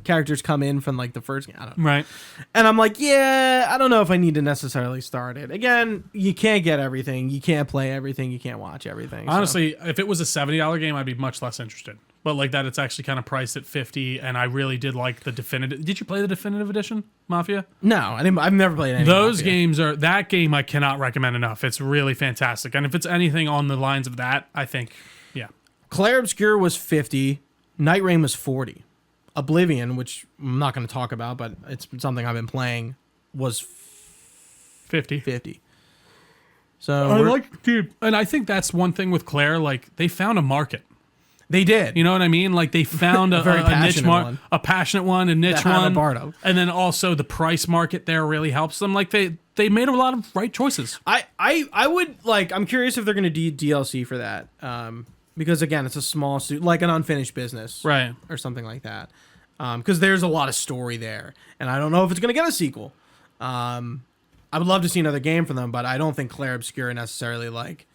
characters come in from like the first game. I don't know. Right. And I'm like, yeah, I don't know if I need to necessarily start it. Again, you can't get everything. You can't play everything. You can't watch everything. Honestly, if it was a $70 game, I'd be much less interested. But like that, it's actually kind of priced at $50, and I really did like the definitive. Did you play the definitive edition, Mafia? No, I didn't. I've never played any. Those games that game I cannot recommend enough. It's really fantastic, and if it's anything on the lines of that, I think, yeah. Claire Obscure was 50, Night Rain was 40, Oblivion, which I'm not going to talk about, but it's something I've been playing, was 50. So dude, and I think that's one thing with Claire. Like they found a market. They did. You know what I mean? Like they found a niche one, a passionate one, a niche one, and then also the price market there really helps them. Like they made a lot of right choices. I would like. I'm curious if they're going to do DLC for that, because again, it's a small suit, like an Unfinished Business, right, or something like that. Because there's a lot of story there, and I don't know if it's going to get a sequel. I would love to see another game from them, but I don't think Claire Obscura necessarily like.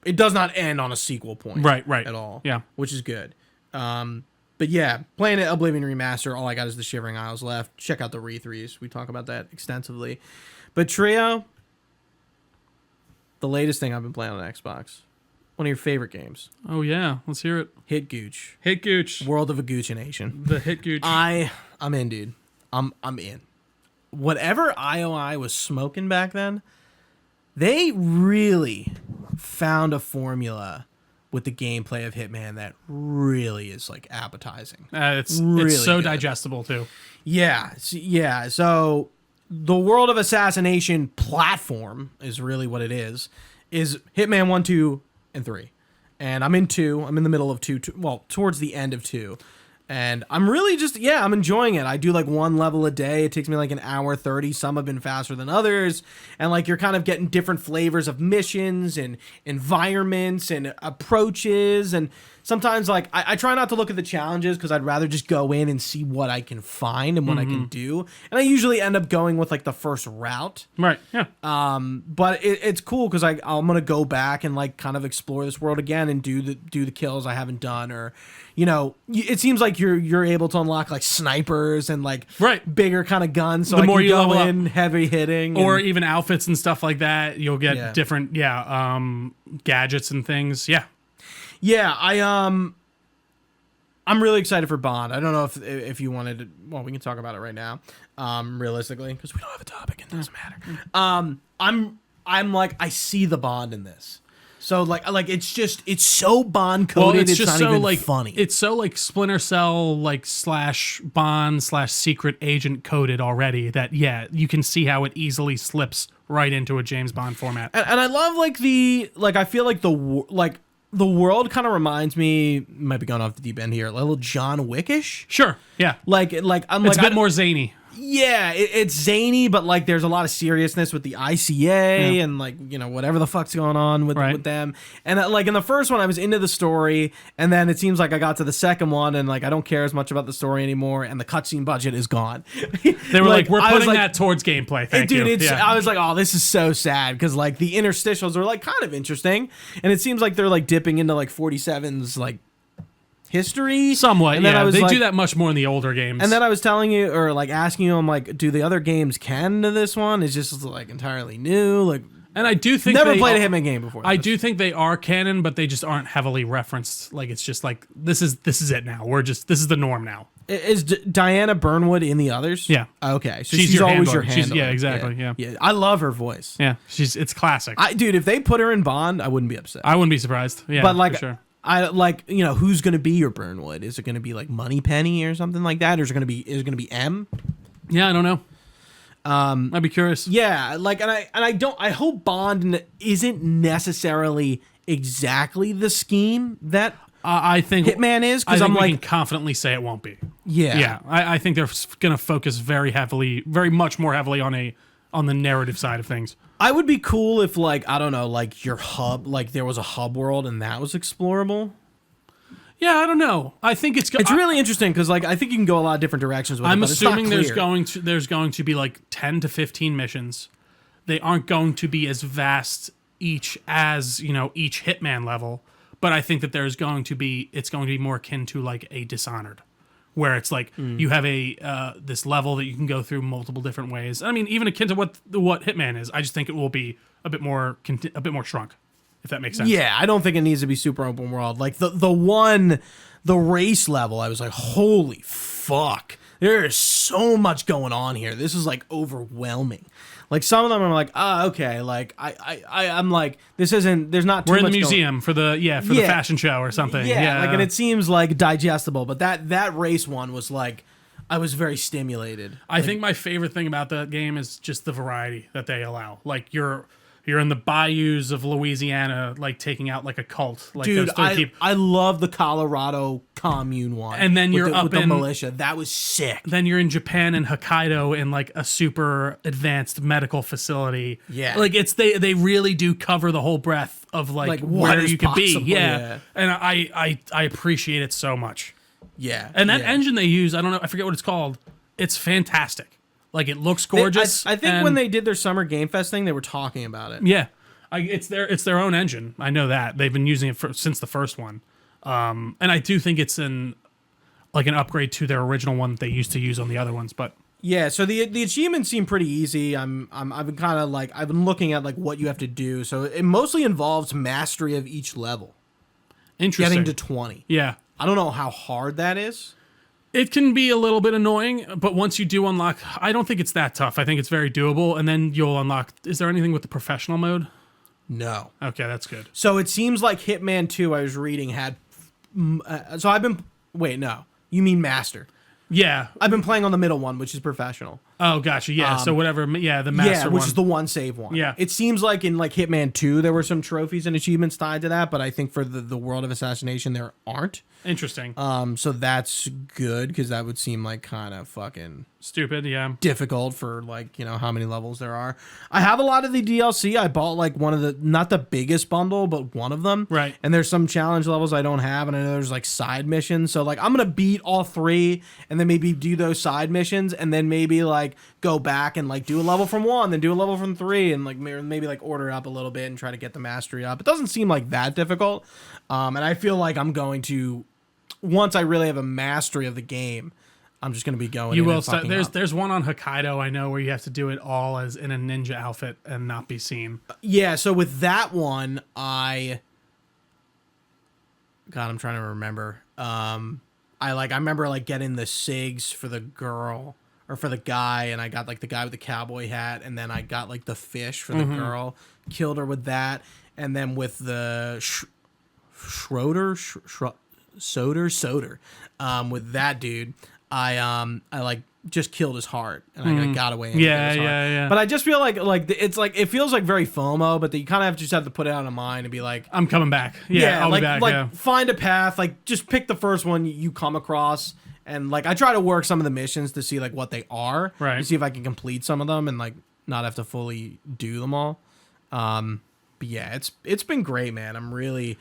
It does not end on a sequel point, right, at all. Yeah, which is good. But yeah, playing it Oblivion Remaster. All I got is the Shivering Isles left. Check out the Re3s. We talk about that extensively. But Trio, the latest thing I've been playing on Xbox. One of your favorite games. Oh yeah, let's hear it. Hit Gooch. World of a Gooch-ination. The Hit Gooch. I'm in, dude. I'm in. Whatever IOI was smoking back then, they really found a formula with the gameplay of Hitman that really is like appetizing. It's Really so good. digestible too. Yeah, yeah. So the world of assassination platform is really what it is Hitman 1, 2, and 3. And I'm in 2. I'm in the middle of 2, well, towards the end of 2. And I'm really I'm enjoying it. I do like one level a day. It takes me like an hour 30. Some have been faster than others. And like you're kind of getting different flavors of missions and environments and approaches. And sometimes like I try not to look at the challenges because I'd rather just go in and see what I can find and what I can do. And I usually end up going with like the first route. Right. Yeah. But it's cool because I'm gonna go back and like kind of explore this world again and do the kills I haven't done, or it seems like you're able to unlock like snipers and like bigger kind of guns. So the like, more you go level in heavy hitting, or even outfits and stuff like that, you'll get different gadgets and things. Yeah, I'm really excited for Bond. I don't know if you wanted to. Well, we can talk about it right now. Realistically, because we don't have a topic, it doesn't matter. I'm like, I see the Bond in this. So like it's so Bond coded. Well, it's just not so even like funny. It's so like Splinter Cell like / Bond / secret agent coded already that you can see how it easily slips right into a James Bond format. And I love I feel like the world kind of reminds me, might be going off the deep end here, a little John Wickish. Sure. Yeah. It's a bit more zany. Yeah, it's zany, but like there's a lot of seriousness with the ICA and like whatever the fuck's going on with them. And like in the first one, I was into the story, and then it seems like I got to the second one, and like I don't care as much about the story anymore, and the cutscene budget is gone. They were like we're putting that towards gameplay. Thank you. I was like, oh, this is so sad because like the interstitials are like kind of interesting, and it seems like they're like dipping into like 47's like history somewhat. And then they do that much more in the older games. And then I was telling you, or like asking you, I'm like, do the other games canon to this one? It's just like entirely new. Like, and I do think never played a Hitman game before. I do think they are canon, but they just aren't heavily referenced. Like it's just like this is it now. This is the norm now. Is Diana Burnwood in the others? Yeah. Okay, so she's always your handler. Yeah, exactly. Yeah. I love her voice. Yeah, it's classic. Dude, if they put her in Bond, I wouldn't be upset. I wouldn't be surprised. Yeah, but like, for sure. I like, who's going to be your Burnwood? Is it going to be like Moneypenny or something like that? Or is it going to be M? Yeah, I don't know. I'd be curious. Yeah, like, I hope Bond isn't necessarily exactly the scheme that I think Hitman is, because I'm we like, can confidently say it won't be. Yeah. I think they're going to focus very much more heavily on the narrative side of things. I would be cool if, like, I don't know, like your hub, like there was a hub world and that was explorable. Yeah, I don't know. I think it's really interesting because, like, I think you can go a lot of different directions with it. I'm but assuming it's not clear. there's going to be like 10 to 15 missions. They aren't going to be as vast each as each Hitman level, but I think that it's going to be more akin to like a Dishonored, where it's like you have this level that you can go through multiple different ways. I mean, even akin to what Hitman is. I just think it will be a bit more shrunk, if that makes sense. Yeah, I don't think it needs to be super open world. Like the race level, I was like, holy fuck, there is so much going on here. This is like overwhelming. Like some of them are like, okay, like I'm like, this isn't. There's not too much. We're in the museum for the fashion show or something. Yeah, like, and it seems like digestible. But that race one was like, I was very stimulated. I think my favorite thing about that game is just the variety that they allow. Like you're in the bayous of Louisiana, like taking out like a cult. Like, dude, I love the Colorado commune one. And then you're with the militia. That was sick. Then you're in Japan and Hokkaido in like a super advanced medical facility. Yeah, like they really do cover the whole breadth of like where you could be. Yeah, and I appreciate it so much. Yeah, and that engine they use, I don't know, I forget what it's called. It's fantastic. Like, it looks gorgeous. I think when they did their Summer Game Fest thing, they were talking about it. Yeah. It's their own engine. I know that. They've been using it since the first one. And I do think it's an upgrade to their original one that they used to use on the other ones. But yeah, so the achievements seem pretty easy. I've been kind of like, I've been looking at like what you have to do. So it mostly involves mastery of each level. Interesting. Getting to 20. Yeah. I don't know how hard that is. It can be a little bit annoying, but once you do unlock, I don't think it's that tough. I think it's very doable, and then you'll unlock. Is there anything with the professional mode? No. Okay, that's good. So it seems like Hitman 2, I was reading, had... Wait, no. You mean Master. Yeah. I've been playing on the middle one, which is Professional. Oh, gotcha. Yeah. So whatever. Yeah, the Master one. Which is the one save one. Yeah. It seems like in like Hitman 2, there were some trophies and achievements tied to that, but I think for the World of Assassination, there aren't. Interesting. So that's good, because that would seem like kind of fucking... Stupid, yeah. difficult for like, you know, how many levels there are. I have a lot of the DLC. I bought like one of the, not the biggest bundle, but one of them. Right. And there's some challenge levels I don't have, and I know there's like side missions. So like I'm gonna beat all 3 and then maybe do those side missions, and then maybe like go back and like do a level from 1, then do a level from 3, and like maybe like order it up a little bit and try to get the mastery up. It doesn't seem like that difficult. And I feel like I'm going to, once I really have a mastery of the game, I'm just going to be going. You will start. There's one on Hokkaido, I know, where you have to do it all as in a ninja outfit and not be seen. Yeah, so with that one, God, I'm trying to remember. I remember like getting the SIGs for the girl or for the guy, and I got like the guy with the cowboy hat, and then I got like the fish for the girl, killed her with that, and then with the Soder, with that dude, I like just killed his heart, and I got away. And Yeah, his heart. yeah. But I just feel like it's like it feels like very FOMO, but you kind of just have to put it out of mind and be like, I'm coming back. Yeah, I'll like, be back. like Yeah. find a path, like just pick the first one you come across, and like I try to work some of the missions to see like what they are, Right. to see if I can complete some of them and like not have to fully do them all. But yeah, it's been great, man. I'm really.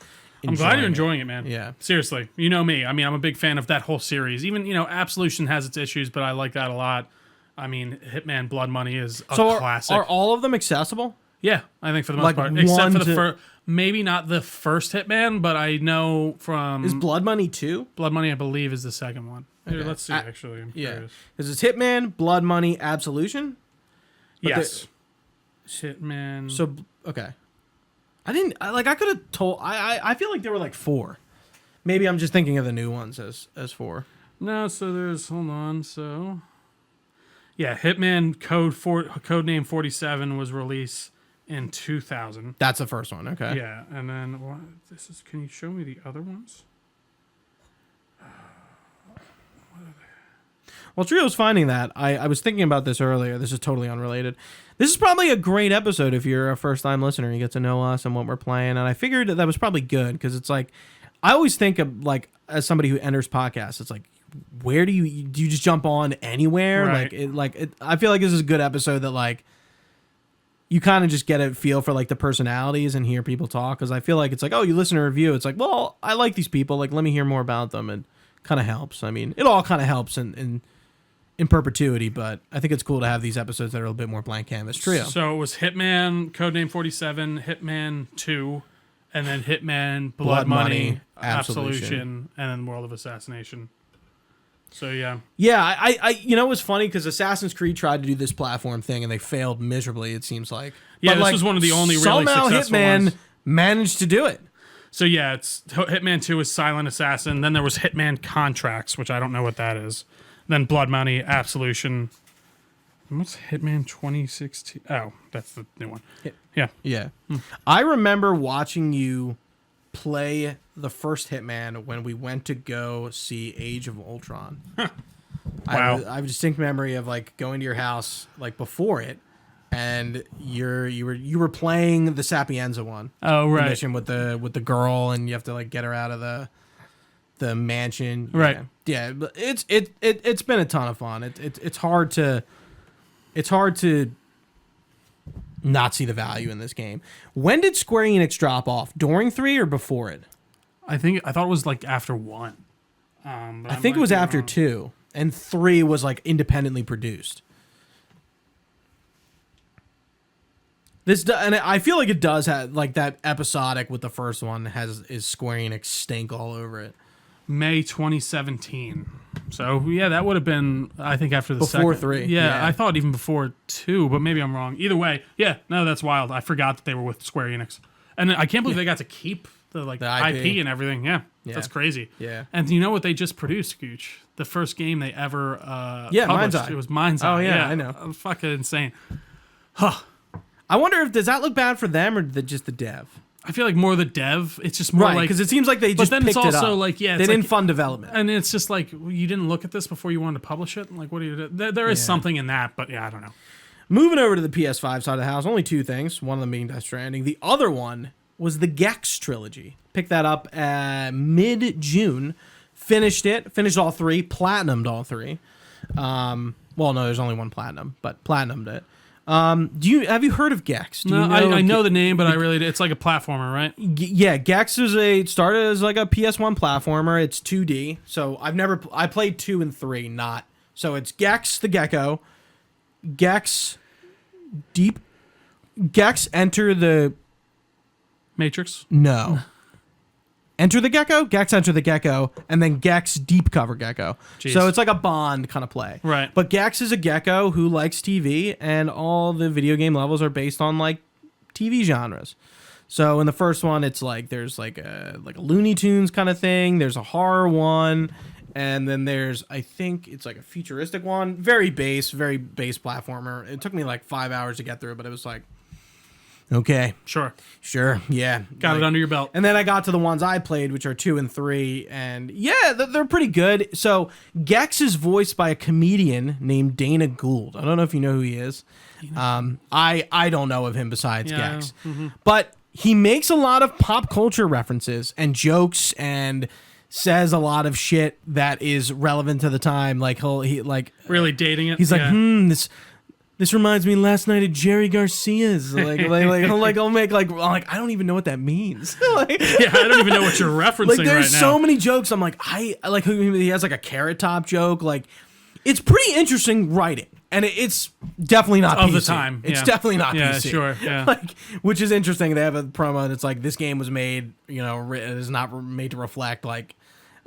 I'm glad you're enjoying it, man. Yeah. Seriously. You know me. I mean, I'm a big fan of that whole series. Even, you know, Absolution has its issues, but I like that a lot. I mean, Hitman Blood Money is a classic. Are all of them accessible? Yeah, I think for the most Like part. Except for the one first, maybe not the first Hitman, but I know from Is Blood Money 2? Blood Money, I believe, is the second one. Here, Okay. let's see, actually. I'm Yeah. curious. Is it Hitman, Blood Money, Absolution? Yes. Hitman. So, okay. I could have told, I feel like there were like 4. Maybe I'm just thinking of the new ones as 4. No, so there's, hold on, so. Yeah, Hitman Codename 47 was released in 2000. That's the first one, okay. Yeah, and then what? Can you show me the other ones? Well, Trio's finding that. I was thinking about this earlier. This is totally unrelated. This is probably a great episode if you're a first-time listener. You get to know us and what we're playing. And I figured that was probably good because it's like, I always think of like, as somebody who enters podcasts, it's like, where do you just jump on anywhere? Right. I feel like this is a good episode that like, you kind of just get a feel for like the personalities and hear people talk. Because I feel like it's like, oh, you listen to a review. It's like, well, I like these people. Like, let me hear more about them. And kind of helps. I mean, it all kind of helps in perpetuity, but I think it's cool to have these episodes that are a little bit more blank canvas. Trio. So it was Hitman Codename 47, Hitman 2, and then Hitman Blood Money, Absolution, and then World of Assassination. So yeah. Yeah, I you know, it was funny because Assassin's Creed tried to do this platform thing and they failed miserably, it seems like. Yeah, but this like, was one of the only really somehow successful Hitman ones. managed to do it. So yeah, it's Hitman 2 is Silent Assassin. Then there was Hitman Contracts, which I don't know what that is. Then Blood Money, Absolution. And what's Hitman 2016? Oh, that's the new one. Yeah. Yeah. I remember watching you play the first Hitman when we went to go see Age of Ultron. Wow. I have a distinct memory of like going to your house like before it, and you were playing the Sapienza one. Oh, The right. mission with the girl, and you have to like get her out of the mansion. Right. Yeah, but it's been a ton of fun. It's hard to not see the value in this game. When did Square Enix drop off? During 3 or before it? I thought it was like after 1. I think it was after 2, and 3 was like independently produced. And I feel like it does have like that episodic with the first one is Square Enix stink all over it. May 2017. So yeah, that would have been, I think, after the Before second. 3. Yeah, I thought even before 2, but maybe I'm wrong. Either way, yeah, no, that's wild. I forgot that they were with Square Enix, and I can't believe they got to keep the IP and everything. Yeah, that's crazy. Yeah. And you know what they just produced, Gooch? The first game they ever Mind's published. Eye. It was Mind's Eye. Oh yeah, I know. Fucking insane. Huh. I wonder if does that look bad for them or just the dev? I feel like more the dev. It's just more Right, like because it seems like they just but then picked it's also it up. like yeah, they it's didn't like, fund development. and it's just like you didn't look at this before you wanted to publish it. Like what do you do? There is something in that, but yeah, I don't know. Moving over to the PS5 side of the house, only two things. One of them being Death Stranding. The other one was the Gex trilogy. Picked that up mid-June. Finished it. Finished all three. Platinumed all three. Well, no, there's only one platinum, but platinumed it. Have you heard of Gex? No, I know the name, but I really it's like a platformer, right? Yeah, Gex started as like a PS1 platformer. It's 2D. So I played 2 and 3, not. So it's Gex the Gecko, Gex Enter the Matrix. No. Enter the Gecko, Gex Enter the Gecko, and then Gex Deep Cover Gecko. Jeez. So it's like a Bond kind of play. Right. But Gex is a gecko who likes TV, and all the video game levels are based on like TV genres. So in the first one, it's like there's like a Looney Tunes kind of thing. There's a horror one, and then there's I think it's like a futuristic one. Very base platformer. It took me like 5 hours to get through, but it was like, okay, Sure. yeah, Got it under your belt. And then I got to the ones I played, which are 2 and 3, and yeah, they're pretty good. So Gex is voiced by a comedian named Dana Gould. I don't know if you know who he is. I don't know of him besides Gex, but he makes a lot of pop culture references and jokes and says a lot of shit that is relevant to the time. Like he Really dating it. he's like, This reminds me last night at Jerry Garcia's. I'll make I don't even know what that means. Yeah, I don't even know what you're referencing Like right there's now. so many jokes. I'm like, I like he has like a Carrot Top joke. Like it's pretty interesting writing. And it's definitely not Of PC. the time. It's yeah. definitely not yeah, PC. Sure. Yeah. Like, which is interesting. They have a promo that's like, this game was made, it is not made to reflect like,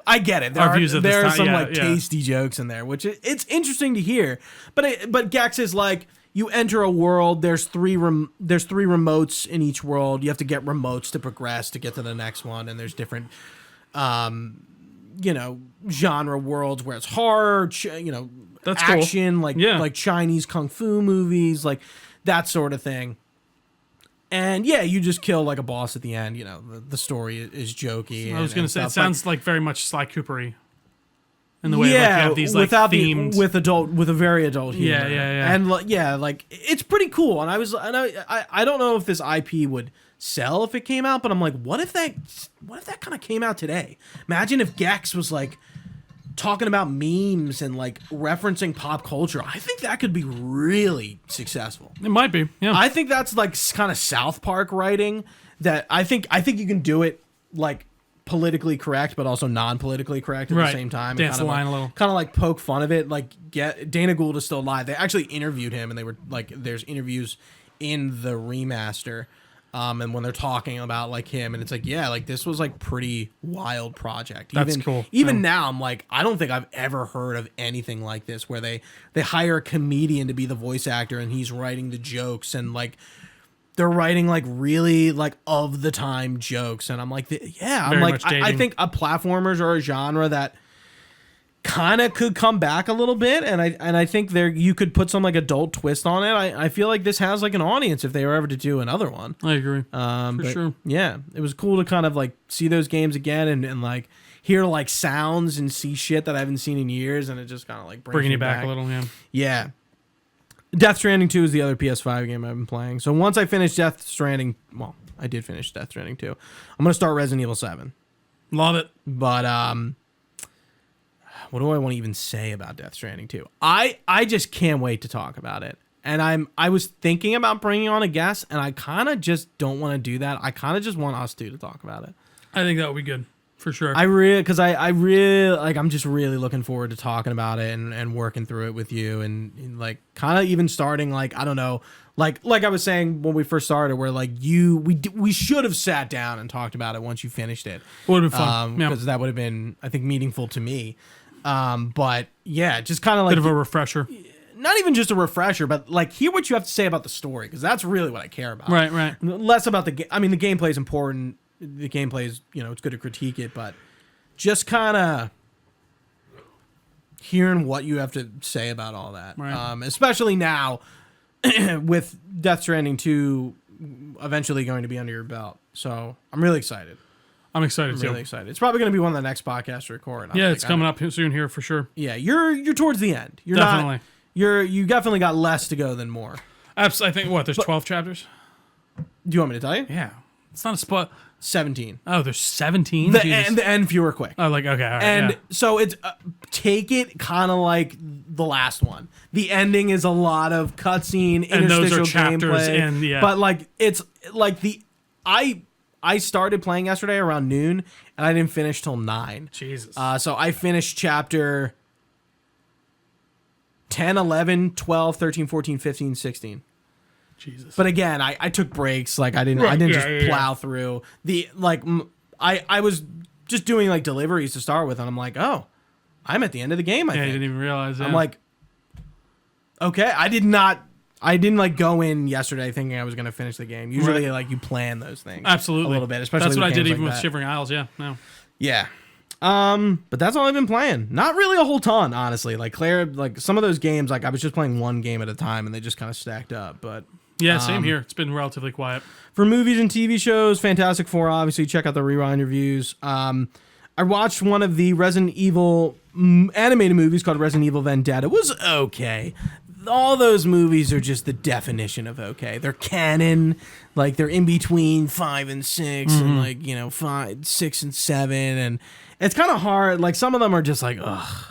I get it. Our views of this there are time, some yeah, like tasty jokes in there, which it's interesting to hear. But Gex is like, you enter a world. There's three remotes in each world. You have to get remotes to progress to get to the next one, and there's different, genre worlds where it's horror, That's cool. action, like Chinese kung fu movies, like that sort of thing. And yeah, you just kill like a boss at the end. The story is jokey. I was going to say, it stuff, sounds like very much Sly Coopery. In the way like, you have these like themed with a very adult humor. Yeah. And like it's pretty cool. And I don't know if this IP would sell if it came out, but I'm like, what if that kind of came out today? Imagine if Gex was like talking about memes and like referencing pop culture. I think that could be really successful. It might be. Yeah. I think that's like kind of South Park writing that I think you can do it like politically correct, but also non-politically correct at the same time. Dance the line a little. Kind of like poke fun of it. Like Dana Gould is still alive. They actually interviewed him, and they were like, there's interviews in the remaster. And when they're talking about like him, and it's like, yeah, like this was like pretty wild project. That's cool. Even now, I'm like, I don't think I've ever heard of anything like this where they hire a comedian to be the voice actor, and he's writing the jokes, and like they're writing like really like of the time jokes, and I'm like, I think platformers are a genre that kind of could come back a little bit, and I think you could put some like adult twist on it. I feel like this has like an audience if they were ever to do another one. I agree. For sure. Yeah, it was cool to kind of like see those games again and like hear like sounds and see shit that I haven't seen in years, and it just kind of like bringing you back a little. Yeah. Death Stranding 2 is the other PS5 game I've been playing. So once I finish Death Stranding, well, I did finish Death Stranding 2. I'm gonna start Resident Evil 7. Love it. But what do I want to even say about Death Stranding 2? I just can't wait to talk about it. And I was thinking about bringing on a guest, and I kind of just don't want to do that. I kind of just want us two to talk about it. I think that would be good for sure. I really like. I'm just really looking forward to talking about it and working through it with you, and like kind of even starting like, I don't know, like I was saying when we first started, where like we should have sat down and talked about it once you finished it. Would have been fun because that would have been, I think, meaningful to me. But yeah, just kind of like bit of a refresher. Not even just a refresher, but like hear what you have to say about the story, because that's really what I care about. Right. Less about the game. I mean, the gameplay is important. The gameplay is, it's good to critique it, but just kind of hearing what you have to say about all that. Right. Especially now, with Death Stranding 2 eventually going to be under your belt. So I'm really excited. I'm excited too. Really excited. It's probably going to be one of the next podcasts to record. Yeah, it's coming up soon here for sure. Yeah, you're towards the end. You're Definitely. You definitely got less to go than more. Absolutely. I think there's 12 chapters. Do you want me to tell you? Yeah, it's not a spot. 17. Oh, there's 17. The end fewer quick. Oh, like okay, all right, And yeah. so it's take it kind of like the last one. The ending is a lot of cutscene, And those are interstitial chapters gameplay. in, yeah. But like it's like I started playing yesterday around noon and I didn't finish till 9. Jesus. So I finished chapter 10, 11, 12, 13, 14, 15, 16. Jesus. But again, I took breaks. Like I didn't just plow through the I was just doing like deliveries to start with, and I'm like, oh, I'm at the end of the game. I you think. didn't even realize that. I'm like, okay, I didn't like go in yesterday thinking I was gonna finish the game. Usually, like you plan those things absolutely a little bit, especially that's what with I did games even like with that. Shivering Isles. Yeah, no. Yeah. But that's all I've been playing. Not really a whole ton, honestly. Like Claire, like some of those games, like I was just playing one game at a time, and they just kind of stacked up. But Yeah, same here. It's been relatively quiet. for movies and TV shows, Fantastic Four, obviously, check out the Rewind reviews. I watched one of the Resident Evil animated movies called Resident Evil Vendetta. It was okay. All those movies are just the definition of okay. They're canon, like they're in between 5 and 6, and like 5, 6 and 7, and it's kind of hard. Like some of them are just like, ugh.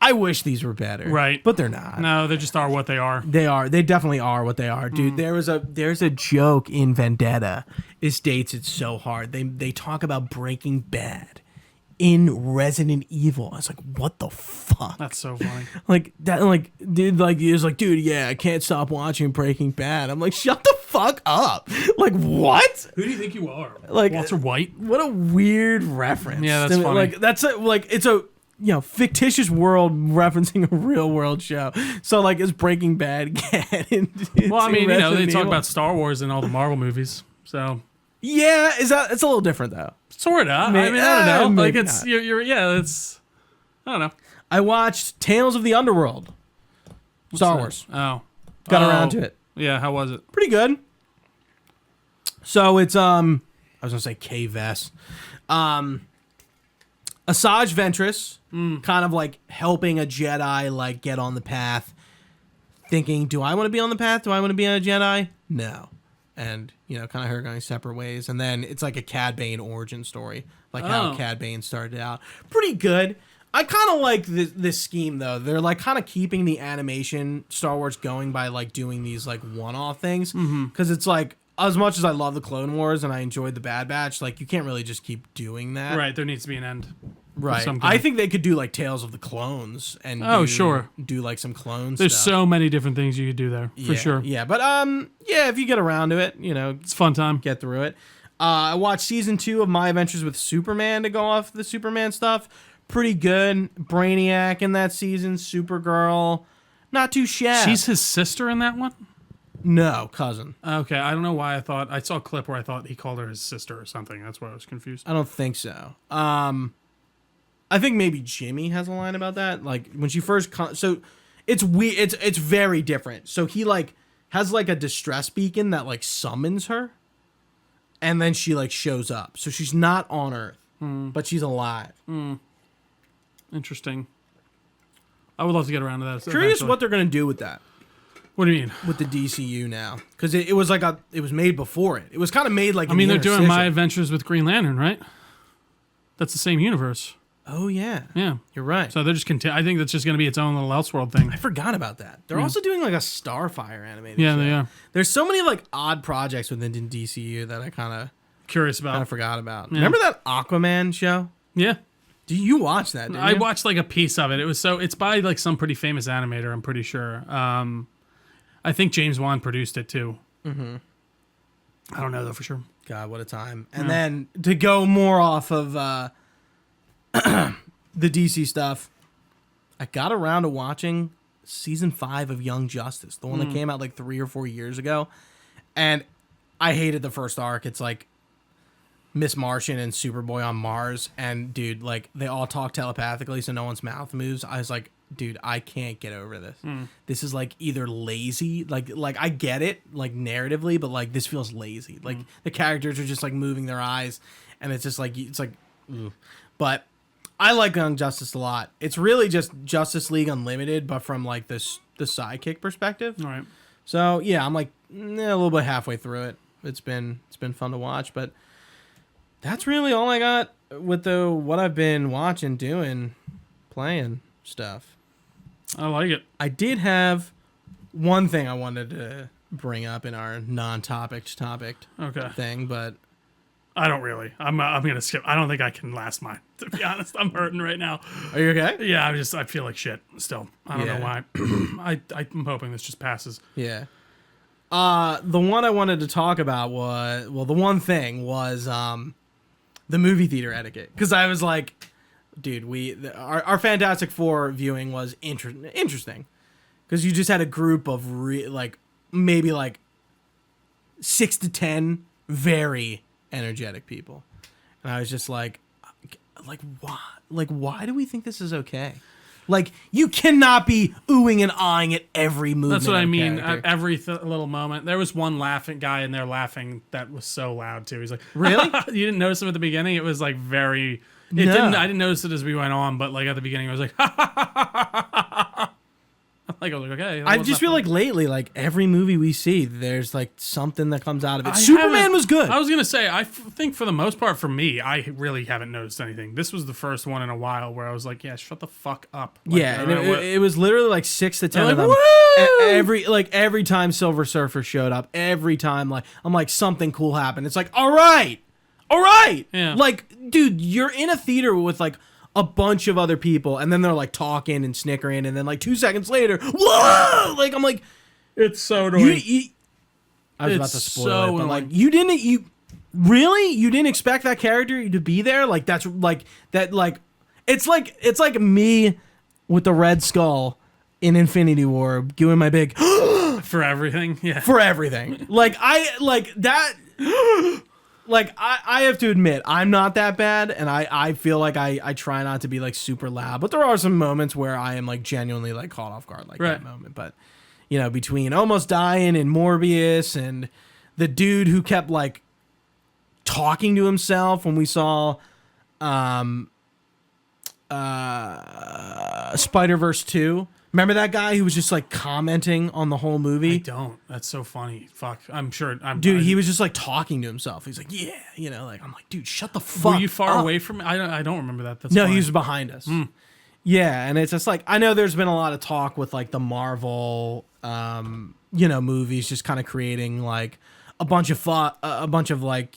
I wish these were better, Right. But they're not. No, they just are what they are. They are. They definitely are what they are, dude. There's a joke in Vendetta. It states it's so hard. They talk about Breaking Bad in Resident Evil. I was like, what the fuck? That's so funny. Like that. Like dude. Like he was like, dude. Yeah, I can't stop watching Breaking Bad. I'm like, shut the fuck up. Like what? Who do you think you are? Like Walter White? What a weird reference. Yeah, that's funny. Like that's it's a fictitious world referencing a real world show. So like, is Breaking Bad get into Well, I mean, they Resident talk Evil? about Star Wars and all the Marvel movies. So Yeah, it's a little different though. sort of. I mean, I don't know. Like it's it's. I don't know. I watched Tales of the Underworld. Star Wars. Oh, Got around to it. Yeah, how was it? Pretty good. So it's I was gonna say K-Vess. Asajj Ventress, kind of like helping a Jedi like get on the path, thinking, do I want to be on the path? Do I want to be a Jedi? No. And, kind of her going separate ways. And then it's like a Cad Bane origin story, like how Cad Bane started out. Pretty good. I kind of like this scheme, though. They're like kind of keeping the animation Star Wars going by like doing these like one-off things. Because it's like, as much as I love the Clone Wars and I enjoyed the Bad Batch, like you can't really just keep doing that. Right, there needs to be an end. Right. Something. I think they could do like Tales of the Clones and do like some clones. There's so many different things you could do there for sure. Yeah, but if you get around to it, It's a fun time. get through it. I watched season 2 of My Adventures with Superman to go off the Superman stuff. Pretty good. Brainiac in that season. Supergirl. Not too shabby. She's his sister in that one? No, cousin. Okay, I don't know why I saw a clip where I thought he called her his sister or something. That's why I was confused. I don't think so. I think maybe Jimmy has a line about that. Like when she first so it's weird. It's very different. So he like has like a distress beacon that like summons her, and then she like shows up. So she's not on Earth, but she's alive. Interesting. I would love to get around to that. Curious eventually. what they're gonna do with that. What do you mean? With the DCU now, because it was like it was made before it. It was kind of made like. I mean, they're doing My Adventures with Green Lantern, right? That's the same universe. Oh yeah, Yeah. you're right. So they're just I think that's just going to be its own little Elseworld thing. I forgot about that. They're also doing like a Starfire animated. Yeah, show. they are. There's so many like odd projects within DCU that I kind of Curious about. forgot about. Remember that Aquaman show? Yeah. Do you watch that? Didn't I you? watched like a piece of it. It's by like some pretty famous animator, I'm pretty sure. I think James Wan produced it too. Mm-hmm. I don't know though for sure. God, what a time! And then to go more off of the DC stuff, I got around to watching season 5 of Young Justice, the one that came out like 3 or 4 years ago, and I hated the first arc. It's like Miss Martian and Superboy on Mars, and dude, like they all talk telepathically, so no one's mouth moves. I was like, dude, I can't get over this. This is like either lazy, like I get it, like narratively, but like this feels lazy. Like the characters are just like moving their eyes, and it's just like ugh. But I like Young Justice a lot. It's really just Justice League Unlimited, but from like the sidekick perspective. All right. So yeah, I'm like a little bit halfway through it. It's been fun to watch, but that's really all I got with what I've been watching, doing, playing stuff. I like it. I did have one thing I wanted to bring up in our non-topic Okay. thing, but I don't really. I'm gonna skip. I don't think I can last mine. To be honest, I'm hurting right now. are you okay? Yeah, I feel like shit still. I don't know why. I'm hoping this just passes. Yeah. The one I wanted to talk about was, the one thing was the movie theater etiquette, because I was like, dude, our Fantastic Four viewing was interesting, because you just had a group of maybe 6 to 10 very energetic people, and I was just like why do we think this is okay? Like, you cannot be oohing and ahhing at every movement. That's what I mean. character. At every little moment. There was one laughing guy in there laughing that was so loud too. He's like, Really? You didn't notice him at the beginning? It was like very. No. I didn't notice it as we went on, but like at the beginning, I was like, I was like, okay. I just feel like lately, like every movie we see, there's like something that comes out of it. I Superman was good. I was gonna say, I think for the most part, for me, I really haven't noticed anything. This was the first one in a while where I was like, yeah, shut the fuck up. Like, yeah, and it was literally like 6 to 10 of them. Woo! Every time Silver Surfer showed up, every time I'm like something cool happened. It's like, all right, Yeah. like, dude, you're in a theater with like a bunch of other people, and then they're like talking and snickering, and then like 2 seconds later, whoa! Like, I'm like, it's so annoying. I was about to spoil it, but annoying. like, you didn't expect that character to be there? Like, that's like that. Like, it's like me with the Red Skull in Infinity War doing my big for everything. Yeah. for everything. Like, I like that. Like, I have to admit, I'm not that bad, and I feel like I try not to be like super loud, but there are some moments where I am like genuinely like caught off guard, like that moment. But you know, between almost dying and Morbius and the dude who kept like talking to himself when we saw Spider-Verse 2. Remember that guy who was just like commenting on the whole movie? I don't. That's so funny. Fuck. I'm sure. He was just like talking to himself. He's like, yeah, you know, like, I'm like, dude, shut the fuck up. Were you far away from me? I don't remember that. That's No, funny. he was behind us. Yeah, and it's just like, I know there's been a lot of talk with like the Marvel, movies just kind of creating like a bunch of like,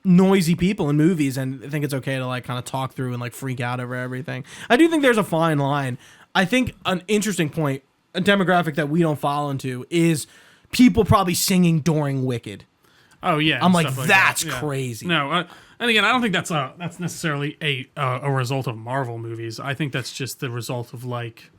noisy people in movies, and I think it's okay to like kind of talk through and like freak out over everything. I do think there's a fine line. I think an interesting point, a demographic that we don't fall into, is people probably singing during Wicked. Oh yeah, I'm like, stuff that's that. Yeah. crazy. No, and again, I don't think that's necessarily a result of Marvel movies. I think that's just the result of like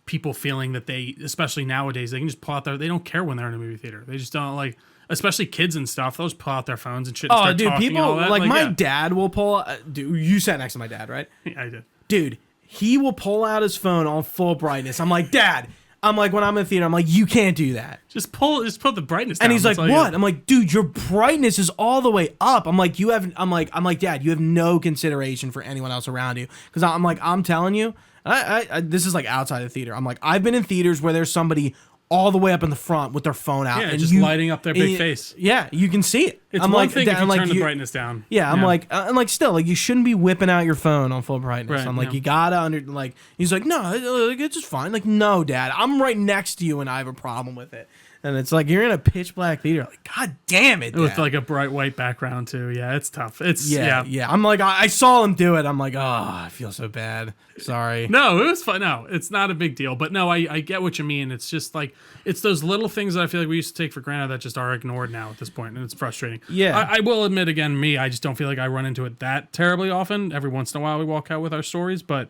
people feeling that they, especially nowadays, they can just pull out they don't care when they're in a movie theater. They just don't like. Especially kids and stuff, they'll just pull out their phones and shit. And start talking people and all that. like my yeah. dad will pull. Dude, you sat next to my dad, right? Yeah, I did. Dude, he will pull out his phone on full brightness. I'm like, Dad. I'm like, when I'm in the theater, I'm like, you can't do that. Just put the brightness down. And he's like, what? I'm like, dude, your brightness is all the way up. I'm like, I'm like, Dad, you have no consideration for anyone else around you. Because I'm telling you, I this is like outside the theater. I'm like, I've been in theaters where there's somebody all the way up in the front with their phone out, yeah, and just lighting up their big face. Yeah, you can see it. It's I'm one like, thing if you like, turn the brightness down. Yeah, I'm like, and like, still, like, you shouldn't be whipping out your phone on full brightness. Right, I'm like, yeah. you gotta like. He's like, no, it's just fine. Like, no, Dad, I'm right next to you, and I have a problem with it. And it's like, you're in a pitch black theater. Like, God damn it, Dad. With like a bright white background too. Yeah, it's tough. It's yeah. I'm like, I saw him do it. I'm like, oh, I feel so bad. Sorry. No, it was fun. No, it's not a big deal. But no, I get what you mean. It's just like, it's those little things that I feel like we used to take for granted that just are ignored now at this point, and it's frustrating. Yeah. I will admit, again, I just don't feel like I run into it that terribly often. Every once in a while we walk out with our stories, but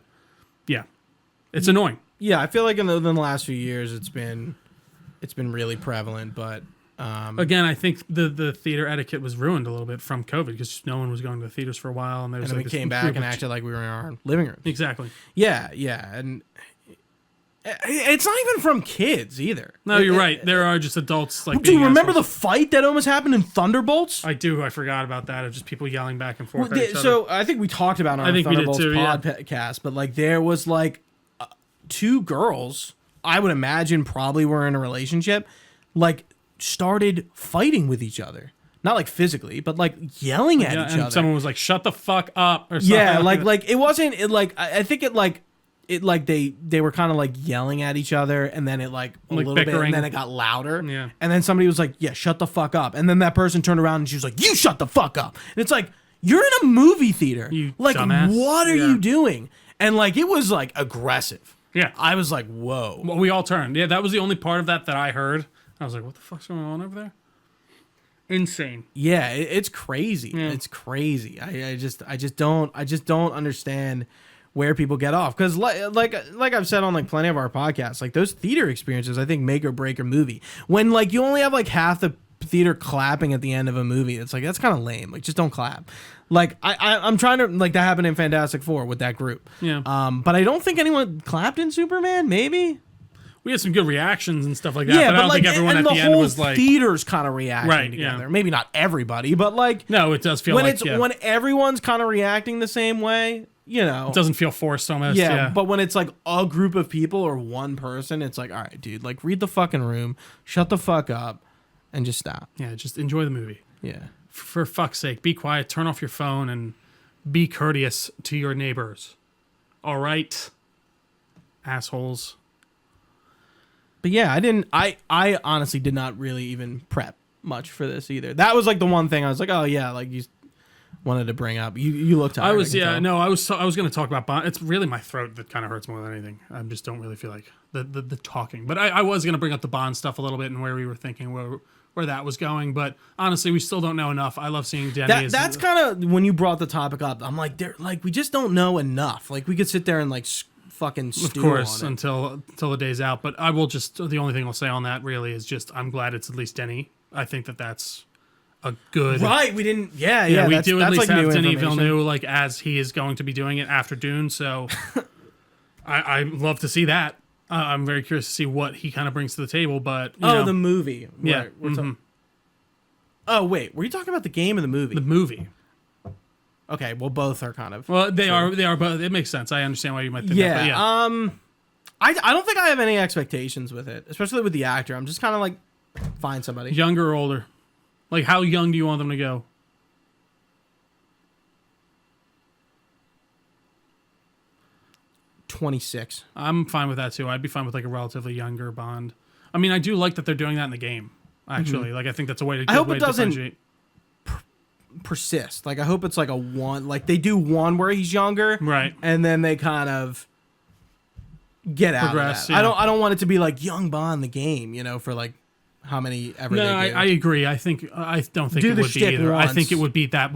yeah, it's annoying. Yeah, I feel like in the last few years it's been really prevalent, but Again, I think the theater etiquette was ruined a little bit from COVID because no one was going to the theaters for a while, and there was And then like we came back and acted like we were in our living room. Exactly. Yeah, and it's not even from kids either. No, you're right. There are just adults like. Do you remember the fight that almost happened in Thunderbolts? I do. I forgot about that. Of just people yelling back and forth. So I think we talked about it on our Thunderbolts podcast, but like there was like two girls. I would imagine probably were in a relationship, like started fighting with each other. Not like physically, but like yelling at each other. Someone was like, "Shut the fuck up!" or something. Yeah, like it wasn't. It like I think it like they were kind of like yelling at each other, and then it like a little bickering. Bit, and then it got louder. Yeah, and then somebody was like, "Yeah, shut the fuck up," and then that person turned around and she was like, "You shut the fuck up," and it's like you're in a movie theater. You like, dumbass. What are you doing? And like it was like aggressive. Yeah, I was like, "Whoa!" Well, we all turned. Yeah, that was the only part of that I heard. I was like, "What the fuck's going on over there?" Insane. Yeah, it's crazy. Yeah. It's crazy. I just don't understand where people get off, because like I've said on like plenty of our podcasts, like those theater experiences I think make or break a movie. When like you only have like half the theater clapping at the end of a movie, it's like that's kind of lame. Like just don't clap. Like I'm trying to, like that happened in Fantastic Four with that group. Yeah. But I don't think anyone clapped in Superman. Maybe. We had some good reactions and stuff like that. Yeah, but I don't think everyone at the end was like... the whole theater's kind of reacting together. Yeah. Maybe not everybody, but like... No, it does feel when like... when everyone's kind of reacting the same way, you know... It doesn't feel forced almost. Yeah, but when it's like a group of people or one person, it's like, all right, dude, like read the fucking room, shut the fuck up, and just stop. Yeah, just enjoy the movie. Yeah. For fuck's sake, be quiet, turn off your phone, and be courteous to your neighbors. All right? Assholes. But yeah, I honestly did not really even prep much for this either. That was like the one thing I was like, oh yeah, like you wanted to bring up. You looked tired. I was going to talk about Bond. It's really my throat that kind of hurts more than anything. I just don't really feel like the talking. But I was going to bring up the Bond stuff a little bit and where we were thinking where that was going. But honestly, we still don't know enough. I love seeing Denny. That's kind of when you brought the topic up. I'm like, we just don't know enough. Like we could sit there and like fucking stew of course on it. until the day's out. But I will just, the only thing I'll say on that really is just I'm glad it's at least Denny. I think that's a good we didn't we do at least like have Denis Villeneuve like as he is going to be doing it after Dune, so I love to see that. I'm very curious to see what he kind of brings to the table. But you know, the movie, yeah. Oh wait, were you talking about the game or the movie? The movie. Okay, well, both are kind of. Well, they are both. It makes sense. I understand why you might think that. But yeah. I don't think I have any expectations with it, especially with the actor. I'm just kind of like, find somebody younger or older. Like, how young do you want them to go? 26. I'm fine with that too. I'd be fine with like a relatively younger Bond. I mean, I do like that they're doing that in the game. Actually, like I think that's a way to. I hope it doesn't persist. Like I hope it's like a one. Like they do one where he's younger, right? And then they kind of get out progress. Of that. Yeah. I don't want it to be like young Bond the game. You know, for like how many ever. No, they do. I agree. I don't think do it the would be either. Once. I think it would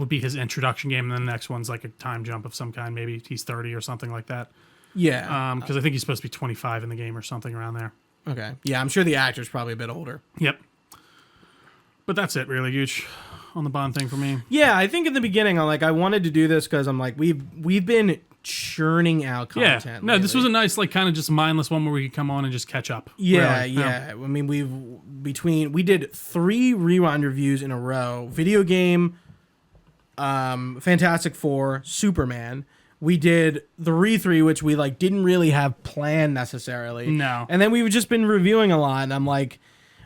be his introduction game, and then the next one's like a time jump of some kind. Maybe he's 30 or something like that. Yeah. Because I think he's supposed to be 25 in the game or something around there. Okay. Yeah, I'm sure the actor's probably a bit older. Yep. But that's it, really, Gooch, on the Bond thing for me. Yeah, I think in the beginning, I wanted to do this because I'm like, we've been churning out content. Yeah. No, this was a nice, like, kind of just mindless one where we could come on and just catch up. Yeah, really. yeah. I mean, we did 3 rewind reviews in a row. Video game, Fantastic Four, Superman. We did the Re3, which we like didn't really have planned necessarily. No. And then we've just been reviewing a lot, and I'm like,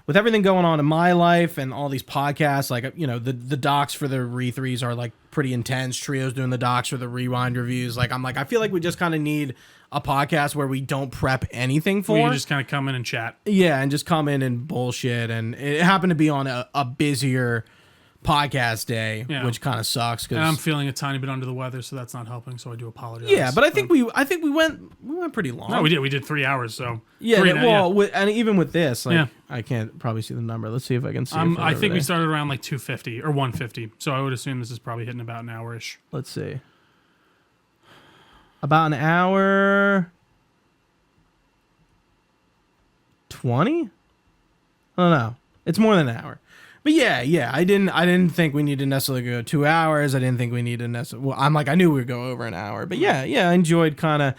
with everything going on in my life and all these podcasts, like, you know, the docs for the Re3s are like pretty intense. Trio's doing the docs for the rewind reviews. Like, I'm like, I feel like we just kind of need a podcast where we don't prep anything for. We just kind of come in and chat. Yeah, and just come in and bullshit. And it happened to be on a busier podcast day, which kind of sucks. And I'm feeling a tiny bit under the weather, so that's not helping. So I do apologize. Yeah, but I think we went pretty long. No, we did. We did 3 hours. So yeah, and even with this, like, I can't probably see the number. Let's see if I can see. I think we started around like 250 or 150. So I would assume this is probably hitting about an hour-ish. Let's see. About an hour 20? I don't know. It's more than an hour. But yeah, I didn't think we need to necessarily go 2 hours. I didn't think we needed to necessarily. Well, I knew we would go over an hour. But yeah, I enjoyed kind of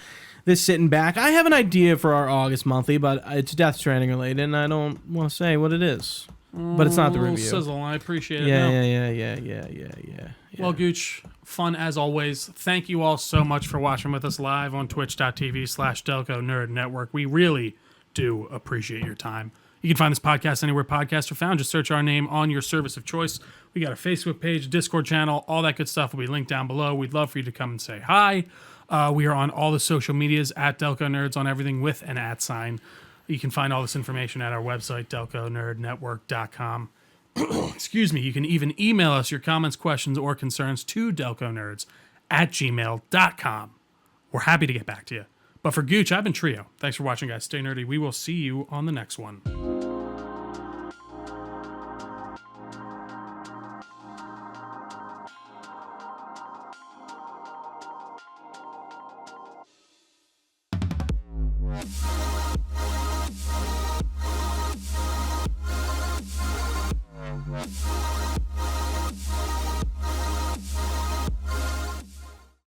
this sitting back. I have an idea for our August monthly, but it's Death Stranding related, and I don't want to say what it is. But it's not the review. Sizzle, I appreciate it. Yeah. Well, Gooch, fun as always. Thank you all so much for watching with us live on twitch.tv/Delco Nerd Network. We really do appreciate your time. You can find this podcast anywhere podcasts are found. Just search our name on your service of choice. We got a Facebook page, Discord channel, all that good stuff will be linked down below. We'd love for you to come and say hi. We are on all the social medias at Delco Nerds on everything with an @sign. You can find all this information at our website, delconerdnetwork.com. Excuse me. You can even email us your comments, questions, or concerns to delconerds@gmail.com. We're happy to get back to you. But for Gooch, I've been Trio. Thanks for watching, guys. Stay nerdy. We will see you on the next one.